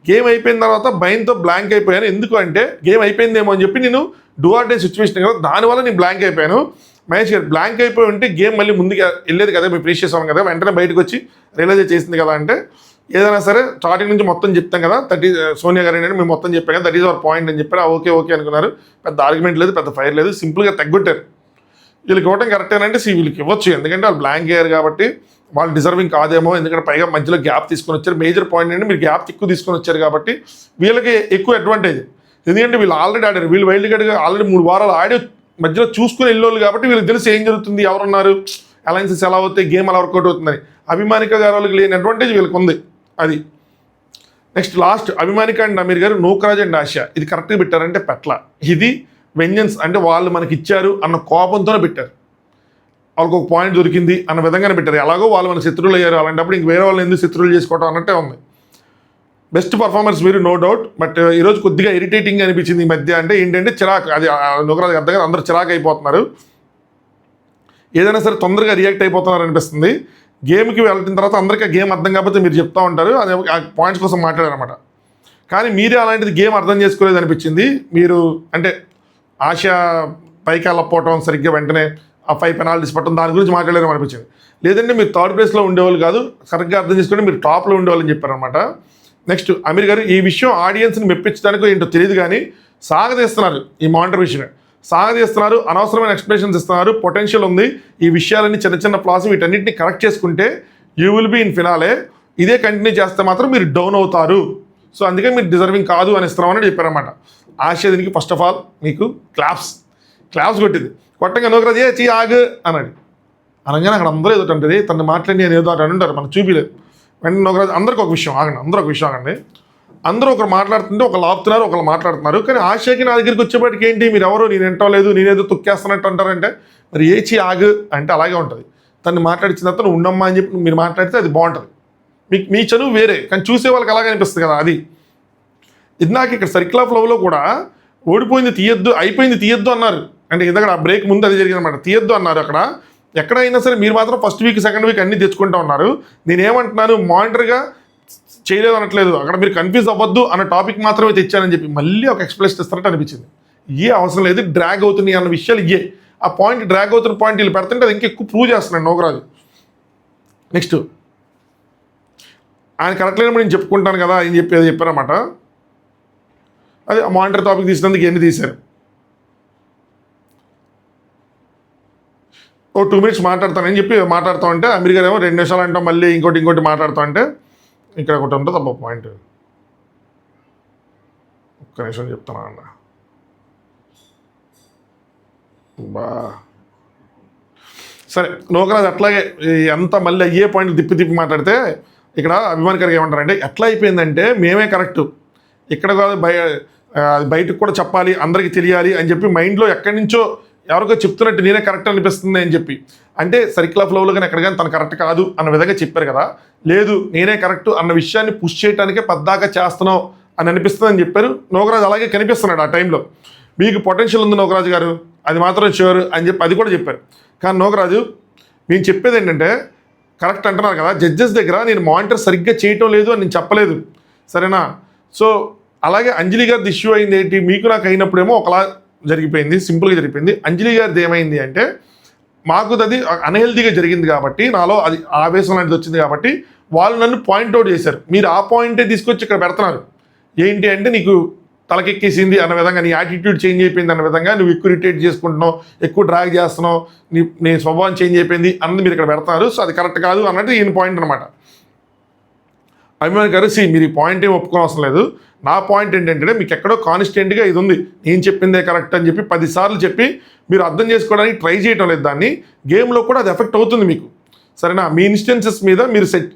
గేమ్ అయిపోయిన తర్వాత భయంతో బ్లాంక్ అయిపోయాను. ఎందుకు అంటే గేమ్ అయిపోయిందేమో అని చెప్పి నేను డూ ఆర్ డే సిచ్యువేషన్ కదా, దానివల్ల నేను బ్లాంక్ అయిపోయాను. మహేష్ గారు బ్లాంక్ అయిపోయి ఉంటే గేమ్ మళ్ళీ ముందుకు వెళ్ళేది కదా, మీరు ప్రీషియస్ అవ్వం కదా, వెంటనే బయటకు వచ్చి రియలైజ్ చేసింది కదా. అంటే ఏదైనా సరే స్టార్టింగ్ నుంచి మొత్తం చెప్తాం కదా, సోనియా గారు ఏంటంటే మేము మొత్తం చెప్పాం కదా, దట్ ఈజ్ అవర్ పాయింట్ అని చెప్పారు. ఓకే అనుకున్నారు, పెద్ద ఆర్గ్యుమెంట్ లేదు, పెద్ద ఫైర్ లేదు, సింపుల్గా తగ్గొట్టారు. వీళ్ళకి ఇవ్వడం కరెక్టేనంటే వీళ్ళకి ఇవ్వచ్చు, ఎందుకంటే వాళ్ళు బ్లాంక్ అయ్యారు కాబట్టి వాళ్ళు డిజర్వింగ్ కాదేమో, ఎందుకంటే పైగా మధ్యలో గ్యాప్ తీసుకొని వచ్చారు. మేజర్ పాయింట్ ఏంటంటే మీరు గ్యాప్ ఎక్కువ తీసుకొని వచ్చారు కాబట్టి వీళ్ళకి ఎక్కువ అడ్వాంటేజ్, ఎందుకంటే వీళ్ళు ఆల్రెడీ ఆడారు, వీళ్ళు వైల్డ్ కార్డ్గా ఆల్రెడీ 3 వారాలు ఆడి మధ్యలో చూసుకుని వెళ్ళేవాళ్ళు కాబట్టి వీళ్ళకి తెలిసి ఏం జరుగుతుంది, ఎవరున్నారు, అలయన్సెస్ ఎలా అవుతాయి, గేమ్ ఎలా వర్కౌట్ అవుతుందని. అభిమానిక గారు వాళ్ళకి లేని అడ్వాంటేజ్ వీళ్ళకి ఉంది. అది నెక్స్ట్ లాస్ట్ అభిమానిక and Amir garu Nookaraj and Asia, ఇది కరెక్ట్గా పెట్టారంటే పెట్ల, ఇది వెంజన్స్ అంటే వాళ్ళు మనకి ఇచ్చారు అన్న కోపంతోనే పెట్టారు, వాళ్ళకి ఒక పాయింట్ దొరికింది అన్న విధంగానే పెట్టారు. ఎలాగో వాళ్ళు మన శత్రువులు అయ్యారు, అలాంటప్పుడు ఇంక వేరే వాళ్ళని ఎందుకు శత్రువులు చేసుకోవడం అన్నట్టే ఉంది. బెస్ట్ పర్ఫార్మెన్స్ మీరు నో డౌట్, బట్ ఈరోజు కొద్దిగా ఇరిటేటింగ్ అనిపించింది ఈ మధ్య. అంటే ఏంటంటే చిరాకు, అది నూకరాజ్ అర్థం కాదు, అందరూ చిరాకు అయిపోతున్నారు, ఏదైనా సరే తొందరగా రియాక్ట్ అయిపోతున్నారు అనిపిస్తుంది. గేమ్కి వెళ్ళిన తర్వాత అందరికీ గేమ్ అర్థం కాకపోతే మీరు చెప్తూ ఉంటారు, అది ఆ పాయింట్స్ కోసం మాట్లాడారనమాట. కానీ మీరే అలాంటిది గేమ్ అర్థం చేసుకోలేదు అనిపించింది. మీరు అంటే ఆశ పైకి వెళ్ళకపోవటం, సరిగ్గా వెంటనే ఆ 5 పెనాల్టీస్ పట్టడం, దాని గురించి మాట్లాడారు అనిపించింది. లేదంటే మీరు థర్డ్ ప్లేస్లో ఉండేవాళ్ళు కాదు, కరెక్ట్గా అర్థం చేసుకుంటే మీరు టాప్లో ఉండేవాళ్ళని చెప్పారనమాట. నెక్స్ట్ అమీర్ గారు, ఈ విషయం ఆడియన్స్ని మెప్పించడానికి ఏంటో తెలియదు కానీ సాగదీస్తున్నారు, ఈ మానిటర్ విషయమే సాగదీస్తున్నారు, అనవసరమైన ఎక్స్ప్లెనేషన్స్ ఇస్తున్నారు, పొటెన్షియల్ ఉంది, ఈ విషయాలన్నీ చిన్న ఫ్లాస్ వీటన్నిటిని కరెక్ట్ చేసుకుంటే you will be in finale, ఇదే కంటిన్యూ చేస్తే మాత్రం మీరు డౌన్ అవుతారు, సో అందుకే మీరు డిజర్వింగ్ కాదు అని ఇస్తున్నామని చెప్పారన్నమాట. ఆశ దీనికి ఫస్ట్ ఆఫ్ ఆల్ మీకు క్లాప్స్ కొట్టింది, కొట్టంగా నూకరాజ్ చీ ఆగు అన్నాడు, అనగానే అక్కడ అందరూ ఏదో ఉంటుంది, తను మాట్లాడి నేను ఏదో అని ఉంటారు, మనం చూపిలేదు. వెంటనే నూకరాజ్ అందరికీ ఒక విషయం ఆగండి, అందరూ ఒకరు మాట్లాడుతుంటే ఒకరు ఆపుతున్నారు, ఒకరు మాట్లాడుతున్నారు. కానీ ఆశకి నా దగ్గరికి వచ్చేప్పటికి ఏంటి, మీరు ఎవరో నేను ఎంటలేదు, నేనేదో తొక్కేస్తున్నట్టు అంటారంటే మరి ఏచి ఆగు అంటే అలాగే ఉంటుంది. తను మాట్లాడిన తర్వాత నువ్వు ఉండమ్మా అని చెప్పి మీరు మాట్లాడితే అది బాగుంటుంది. మీ చనువు వేరే, కానీ చూసే వాళ్ళకి అలాగే అనిపిస్తుంది కదా. అది ఇందాక ఇక్కడ సర్కిల్ ఆఫ్ లవ్లో కూడా ఓడిపోయింది తీయొద్దు, అయిపోయింది తీయొద్దు అన్నారు. అంటే ఇందాక ఆ బ్రేక్ ముందు అది జరిగిందన్నమాట, తీయొద్దు అన్నారు. అక్కడ ఎక్కడైనా సరే మీరు మాత్రం ఫస్ట్ వీక్ సెకండ్ వీక్ అన్నీ తెచ్చుకుంటూ ఉన్నారు. నేనేమంటున్నాను, మానిటర్గా చేయలేదు అనట్లేదు, అక్కడ మీరు కన్ఫ్యూజ్ అవ్వద్దు అన్న టాపిక్ మాత్రమే తెచ్చానని చెప్పి మళ్ళీ ఒక ఎక్స్ప్లెనేషన్ ఇస్తారంటే అనిపించింది. అవసరం లేదు, డ్రాగ్ అవుతున్నాయి అన్న విషయాలు ఆ పాయింట్ డ్రాగ్ అవుతున్న పాయింట్ వీళ్ళు పెడుతుంటే అది ఇంకెక్కువ ప్రూవ్ చేస్తున్నాడు నూకరాజు. నెక్స్ట్ ఆయన కరెక్ట్ లేనప్పుడు నేను చెప్పుకుంటాను కదా అని చెప్పారన్నమాట. అది మానిటర్ టాపిక్ తీసినందుకు ఎన్ని తీశారు. ఓ 2 minutes మాట్లాడతానని చెప్పి మాట్లాడుతూ ఉంటే అమీర్ గారు ఏమో 2 నిమిషాలు అంటాం, మళ్ళీ ఇంకోటి మాట్లాడుతూ ఉంటే ఇక్కడ ఒకటి ఉంటుంది అబ్బా పాయింట్, ఒక్క నిమిషం చెప్తాను అన్న బా. సరే నోకరాజు అట్లాగే ఎంత మళ్ళీ అయ్యే పాయింట్ తిప్పి మాట్లాడితే ఇక్కడ అభిమాన్ గారికి ఏమంటారంటే ఎట్లా అయిపోయిందంటే మేమే కరెక్టు, ఇక్కడ కాదు బయటకు కూడా చెప్పాలి, అందరికీ తెలియాలి అని చెప్పి మైండ్లో ఎక్కడి నుంచో ఎవరికో చెప్తున్నట్టు నేనే కరెక్ట్ అనిపిస్తుంది అని చెప్పి, అంటే సర్కిల్ ఆఫ్ లవ్లో కానీ ఎక్కడ కానీ తను కరెక్ట్ కాదు అన్న విధంగా చెప్పారు కదా. లేదు నేనే కరెక్ట్ అన్న విషయాన్ని పుష్ చేయడానికే పద్దాకా చేస్తున్నావు అని అనిపిస్తుంది అని చెప్పారు. నోకరాజు అలాగే కనిపిస్తున్నాడు ఆ టైంలో. మీకు పొటెన్షియల్ ఉంది నోకరాజు గారు, అది మాత్రం షూర్ అని చెప్పి అది కూడా చెప్పారు. కానీ నోకరాజు నేను చెప్పేది ఏంటంటే కరెక్ట్ అంటున్నారు కదా, జడ్జెస్ దగ్గర నేను మానిటర్ సరిగ్గా చేయటం లేదు అని నేను చెప్పలేదు, సరేనా. సో అలాగే అంజలి గారిది ఇష్యూ అయింది ఏంటి, మీకు నాకు అయినప్పుడేమో ఒకలా జరిగిపోయింది, సింపుల్గా జరిగిపోయింది. అంజలి గారిది ఏమైంది అంటే మాకు అది అన్హెల్దీగా జరిగింది కాబట్టి, నాలో అది ఆవేశం లాంటిది వచ్చింది కాబట్టి వాళ్ళు నన్ను పాయింట్అవుట్ చేశారు. మీరు ఆ పాయింటే తీసుకొచ్చి ఇక్కడ పెడుతున్నారు. ఏంటి అంటే నీకు తలకెక్కేసింది అన్న విధంగా, నీ యాటిట్యూడ్ చేంజ్ అయిపోయింది అన్న విధంగా, నువ్వు ఎక్కువ ఇరిటేట్ చేసుకుంటున్నావు, ఎక్కువ డ్రాగ్ చేస్తున్నావు, నీ స్వభావం చేంజ్ అయిపోయింది అన్నది మీరు ఇక్కడ పెడతారు. సో అది కరెక్ట్ కాదు అన్నట్టు ఈయన పాయింట్ అనమాట. అభిమాన్ గారు మీరు ఈ పాయింట్ ఏం ఒప్పుకోవడం లేదు. నా పాయింట్ ఏంటంటే మీకు ఎక్కడో కాన్స్టెంట్గా ఇది ఉంది, నేను చెప్పిందే కరెక్ట్ అని చెప్పి 10 సార్లు చెప్పి మీరు అర్థం చేసుకోవడానికి ట్రై చేయటం లేదు. దాన్ని గేమ్లో కూడా అది ఎఫెక్ట్ అవుతుంది మీకు, సరేనా. మీ ఇన్స్టెన్సెస్ మీద మీరు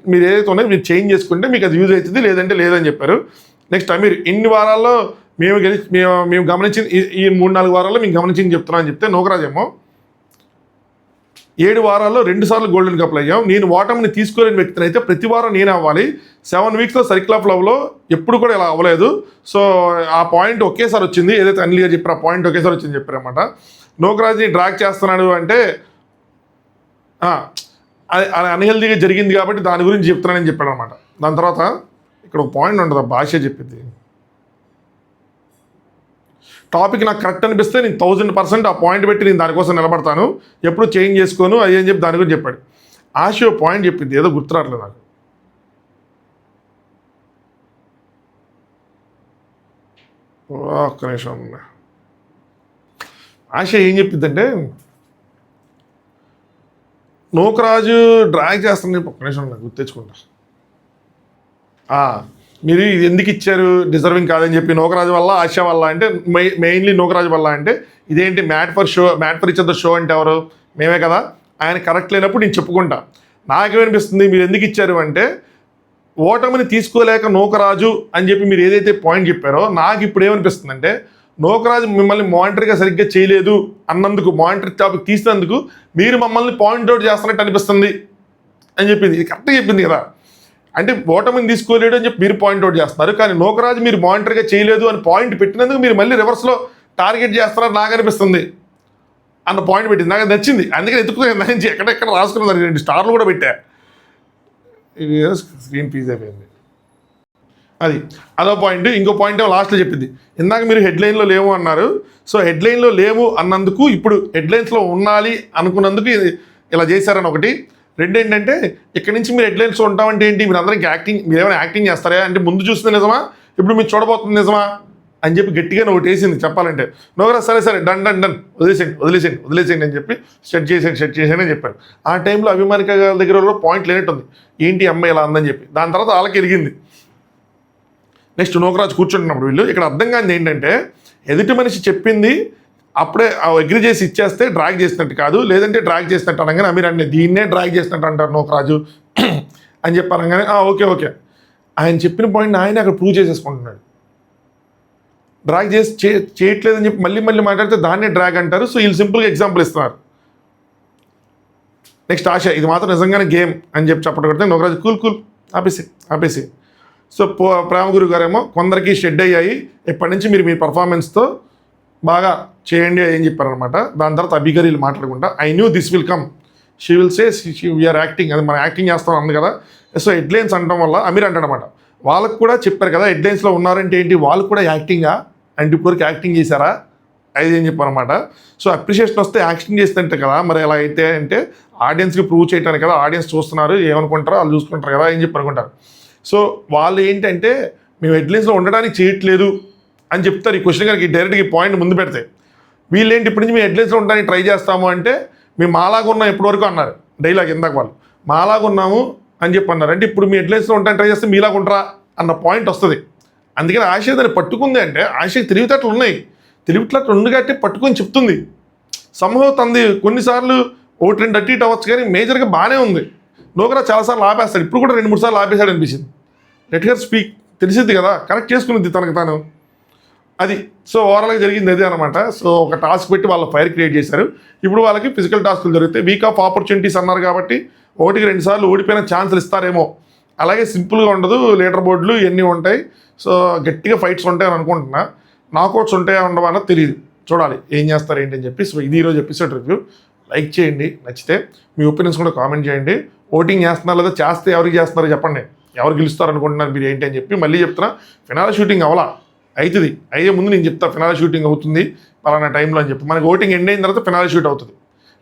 ఏదైతే ఉన్నాయో మీరు చేంజ్ చేసుకుంటే మీకు అది యూజ్ అవుతుంది, లేదంటే లేదని చెప్పారు. నెక్స్ట్ అమీర్ ఇన్ని వారాల్లో మేము గమనించింది, ఈ 3-4 వారాల్లో మేము గమనించింది చెప్తున్నాం అని చెప్తే, నోకరాజ్ ఏమో 7 వారాల్లో 2 సార్లు గోల్డెన్ కప్లు అయ్యాం, నేను ఓటమిని తీసుకోలేని వ్యక్తిని అయితే ప్రతి వారం నేనే అవ్వాలి, 7 వీక్స్లో సర్కిల్ ఆఫ్ లవ్లో ఎప్పుడు కూడా ఇలా అవ్వలేదు. సో ఆ పాయింట్ ఒకేసారి వచ్చింది, ఏదైతే అనిల్ గారు చెప్పారు ఆ పాయింట్ ఒకేసారి వచ్చింది చెప్పారన్నమాట. నోకరాజ్ని డ్రాగ్ చేస్తున్నాడు అంటే అది అన్హెల్దీగా జరిగింది కాబట్టి దాని గురించి చెప్తున్నానని చెప్పాడు అనమాట. దాని తర్వాత ఇక్కడ ఒక పాయింట్ ఉంటుంది, భాష చెప్పింది టాపిక్ నాకు కరెక్ట్ అనిపిస్తే నేను 1000% ఆ పాయింట్ పెట్టి నేను దానికోసం నిలబడతాను, ఎప్పుడు చేంజ్ చేసుకోను అది అని చెప్పి దాని గురించి చెప్పాడు. ఆశ పాయింట్ చెప్పింది, ఏదో గుర్తురాట్లేదు నాకు. ఒక్క నిమిషం. ఆశ ఏం చెప్పిందంటే నోకరాజు డ్రాగ్ చేస్తాను, ఒక్క నిమిషం నాకు గుర్తు తెచ్చుకుంటా. మీరు ఇది ఎందుకు ఇచ్చారు, డిజర్వింగ్ కాదని చెప్పి నోకరాజు వల్ల ఆశ వల్ల అంటే మెయిన్లీ నోకరాజు వల్ల అంటే ఇదేంటి made for each other show అంటే ఎవరు, మేమే కదా. ఆయన కరెక్ట్ లేనప్పుడు నేను చెప్పుకుంటా. నాకేమనిపిస్తుంది మీరు ఎందుకు ఇచ్చారు అంటే ఓటమిని తీసుకోలేక నోకరాజు అని చెప్పి మీరు ఏదైతే పాయింట్ చెప్పారో నాకు ఇప్పుడు ఏమనిపిస్తుంది అంటే నోకరాజు మిమ్మల్ని మానిటర్గా సరిగ్గా చేయలేదు అన్నందుకు, మానిటర్ టాపిక్ తీసినందుకు మీరు మమ్మల్ని పాయింట్అవుట్ చేస్తున్నట్టు అనిపిస్తుంది అని చెప్పింది. ఇది కరెక్ట్గా చెప్పింది కదా. అంటే ఓటమిని తీసుకోలేడు అని చెప్పి మీరు పాయింట్అవుట్ చేస్తున్నారు, కానీ నోకరాజు మీరు మానిటర్గా చేయలేదు అని పాయింట్ పెట్టినందుకు మీరు మళ్ళీ రివర్స్లో టార్గెట్ చేస్తున్నారు నాకు అనిపిస్తుంది అన్న పాయింట్ పెట్టింది. నాకు నచ్చింది, అందుకని ఎత్తుకుని ఎక్కడెక్కడ రాసుకున్నారు, 2 స్టార్లు కూడా పెట్టా. ఇది స్క్రీన్ పీస్ అయిపోయింది. అదో పాయింట్. ఇంకో పాయింట్ ఏమో లాస్ట్లో చెప్పింది, ఇందాక మీరు హెడ్లైన్లో లేవు అన్నారు, సో హెడ్లైన్లో లేవు అన్నందుకు ఇప్పుడు హెడ్లైన్స్లో ఉండాలి అనుకున్నందుకు ఇలా చేశారని ఒకటి. 2 ఏంటంటే ఇక్కడ నుంచి మీరు హెడ్లైన్స్లో ఉంటామంటే ఏంటి, మీరు అందరికి మీరు ఏమైనా యాక్టింగ్ చేస్తారా అంటే ముందు చూస్తుంది నిజమా, ఇప్పుడు మీరు చూడబోతుంది నిజమా అని చెప్పి గట్టిగా ఒకటి వేసింది చెప్పాలంటే. నోకరాజు సరే డన్ వదిలేసేయండి అని చెప్పి సెట్ చేసేయండి అని చెప్పారు. ఆ టైంలో అభిమానిక దగ్గర పాయింట్ లేనట్టుంది, ఏంటి అమ్మాయి ఇలా అందని చెప్పి. దాని తర్వాత వాళ్ళకి ఎరిగింది. నెక్స్ట్ నోకరాజు కూర్చుంటున్నప్పుడు వీళ్ళు ఇక్కడ అర్థం కానిది ఏంటంటే ఎదుటి మనిషి చెప్పింది అప్పుడే అగ్రి చేసి ఇచ్చేస్తే డ్రాగ్ చేసినట్టు కాదు, లేదంటే డ్రాగ్ చేసినట్టు అనగానే మీరు అంటే దీన్నే డ్రాగ్ చేసినట్టు అంటారు నోకరాజు అని చెప్పారు. అనగానే ఓకే ఆయన చెప్పిన పాయింట్ ఆయన అక్కడ ప్రూవ్ చేసేసుకుంటున్నాడు. డ్రాగ్ చేసి చేయట్లేదని చెప్పి మళ్ళీ మాట్లాడితే దాన్నే డ్రాగ్ అంటారు. సో వీళ్ళు సింపుల్గా ఎగ్జాంపుల్ ఇస్తున్నారు. నెక్స్ట్ ఆశ ఇది మాత్రం నిజంగానే గేమ్ అని చెప్పి చెప్పడం కొడితే నోకరాజు కూల్ ఆపేసి. సో ప్రేమగురు గారేమో కొందరికి షెడ్ అయ్యాయి, ఇప్పటి నుంచి మీరు మీ పర్ఫార్మెన్స్తో బాగా చేయండి అని చెప్పారనమాట. దాని తర్వాత అభిగారీలు మాట్లాడుకుంటా I knew this will come, she will say we are acting, అది మనం యాక్టింగ్ చేస్తాం అంది కదా. సో హెడ్లైన్స్ అనడం వల్ల అమీర్ అంటాడనమాట, వాళ్ళకు కూడా చెప్పారు కదా హెడ్లైన్స్లో ఉన్నారంటే ఏంటి, వాళ్ళు కూడా యాక్టింగా అంటే ఇప్పటివరకు యాక్టింగ్ చేశారా అది అని చెప్పారనమాట. సో అప్రిషియేషన్ వస్తే యాక్టింగ్ చేస్తుంటే కదా, మరి ఎలా అయితే అంటే ఆడియన్స్కి ప్రూవ్ చేయడానికి కదా, ఆడియన్స్ చూస్తున్నారు ఏమనుకుంటారో వాళ్ళు చూసుకుంటారు కదా అని చెప్పి అనుకుంటారు. సో వాళ్ళు ఏంటంటే మేము హెడ్లైన్స్లో ఉండడానికి చేయట్లేదు అని చెప్తారు. ఈ క్వశ్చన్ గారికి డైరెక్ట్గా ఈ పాయింట్ ముందు పెడితే వీళ్ళు ఏంటి ఇప్పటి నుంచి మేము హెడ్లైన్స్లో ఉండడానికి ట్రై చేస్తాము అంటే మేము మాలాగా ఉన్నాం ఇప్పటివరకు అన్నారు డైలాగ్ ఇందాక వాళ్ళు మాలాగా ఉన్నాము అని చెప్పి అన్నారు. అంటే ఇప్పుడు మీ హెడ్లైన్స్లో ఉంటాను ట్రై చేస్తే మీలాగా ఉంటారా అన్న పాయింట్ వస్తుంది. అందుకని ఆశ దాన్ని పట్టుకుంది అంటే ఆశకి తెలివితేటలు ఉన్నాయి, తెలివితేటలు ఉంది కాబట్టి పట్టుకొని చెప్తుంది. సంభవం తంది కొన్నిసార్లు ఒకటి రెండు అటు ఇటు అవ్వచ్చు కానీ మేజర్గా బాగానే ఉంది. నోకరా చాలాసార్లు ఆపేస్తాడు, ఇప్పుడు కూడా 2-3 సార్లు ఆపేశాడు అనిపించింది. లెట్ హర్ స్పీక్, తెలిసింది కదా, కరెక్ట్ చేసుకునిద్ది తనకు తాను. అది సో ఓవరాల్గా జరిగింది అదే అనమాట. సో ఒక టాస్క్ పెట్టి వాళ్ళ ఫైర్ క్రియేట్ చేశారు. ఇప్పుడు వాళ్ళకి ఫిజికల్ టాస్క్లు జరుగుతాయి. వీక్ ఆఫ్ ఆపర్చునిటీస్ అన్నారు కాబట్టి 1-2 సార్లు ఓడిపోయిన ఛాన్సులు ఇస్తారేమో. అలాగే సింపుల్గా ఉండదు, లీడర్ బోర్డులు ఇవన్నీ ఉంటాయి. సో గట్టిగా ఫైట్స్ ఉంటాయని అనుకుంటున్నా. నాకౌట్స్ ఉంటాయా ఉండవా అన్నది తెలియదు, చూడాలి ఏం చేస్తారు ఏంటి అని చెప్పి. సో ఇది ఈరోజు ఎపిసోడ్ రివ్యూ. లైక్ చేయండి, నచ్చితే మీ ఒపీనియన్స్ కూడా కామెంట్ చేయండి. ఓటింగ్ చేస్తున్నారు లేదా చేస్తే ఎవరికి చేస్తున్నారో చెప్పండి, ఎవరు గెలుస్తారు అనుకుంటున్నారు మీరు ఏంటి అని చెప్పి. మళ్ళీ చెప్తున్నా, ఫినాల షూటింగ్ అవలా అవుతుంది, అయ్యే ముందు నేను చెప్తా ఫినాల షూటింగ్ అవుతుంది పలానా టైంలో అని చెప్పి. మనకి ఓటింగ్ ఎండ్ అయిన తర్వాత ఫినాల షూట్ అవుతుంది.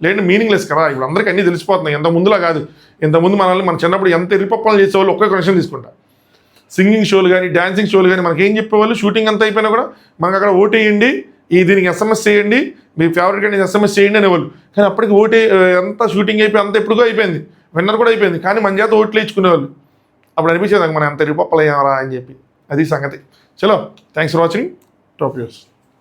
లేదంటే మీనింగ్లెస్ కదా, ఇప్పుడు అందరికీ అన్నీ తెలిసిపోతున్నాయి. ఇంత ముందులా కాదు. ఇంతకుముందు మన చిన్నప్పుడు ఎంత ఎరిపప్పాలు చేసేవాళ్ళు ఒకే కనెక్షన్ తీసుకుంటా. సింగింగ్ షోలు కానీ డ్యాన్సింగ్ షోలు కానీ మనకి ఏం చెప్పేవాళ్ళు, షూటింగ్ అంతా అయిపోయినా కూడా మనకు అక్కడ ఓటు వేయండి, దీనికి ఎస్ఎంఎస్ చేయండి, మీ ఫేవరెట్ కానీ ఎస్ఎంఎస్ చేయండి అనేవాళ్ళు. కానీ అప్పటికి ఓటు అంతా షూటింగ్ అయిపోయి అంతా ఎప్పుడుగా అయిపోయింది, విన్నర్ కూడా అయిపోయింది. కానీ మన చేత ఓట్లు వేయించుకునేవాళ్ళు. అప్పుడు అనిపించేది మనం ఎంత ఎరిపప్పలు అయ్యామరా అని చెప్పి. అది సంగతి. చలో, thanks for watching. Top news.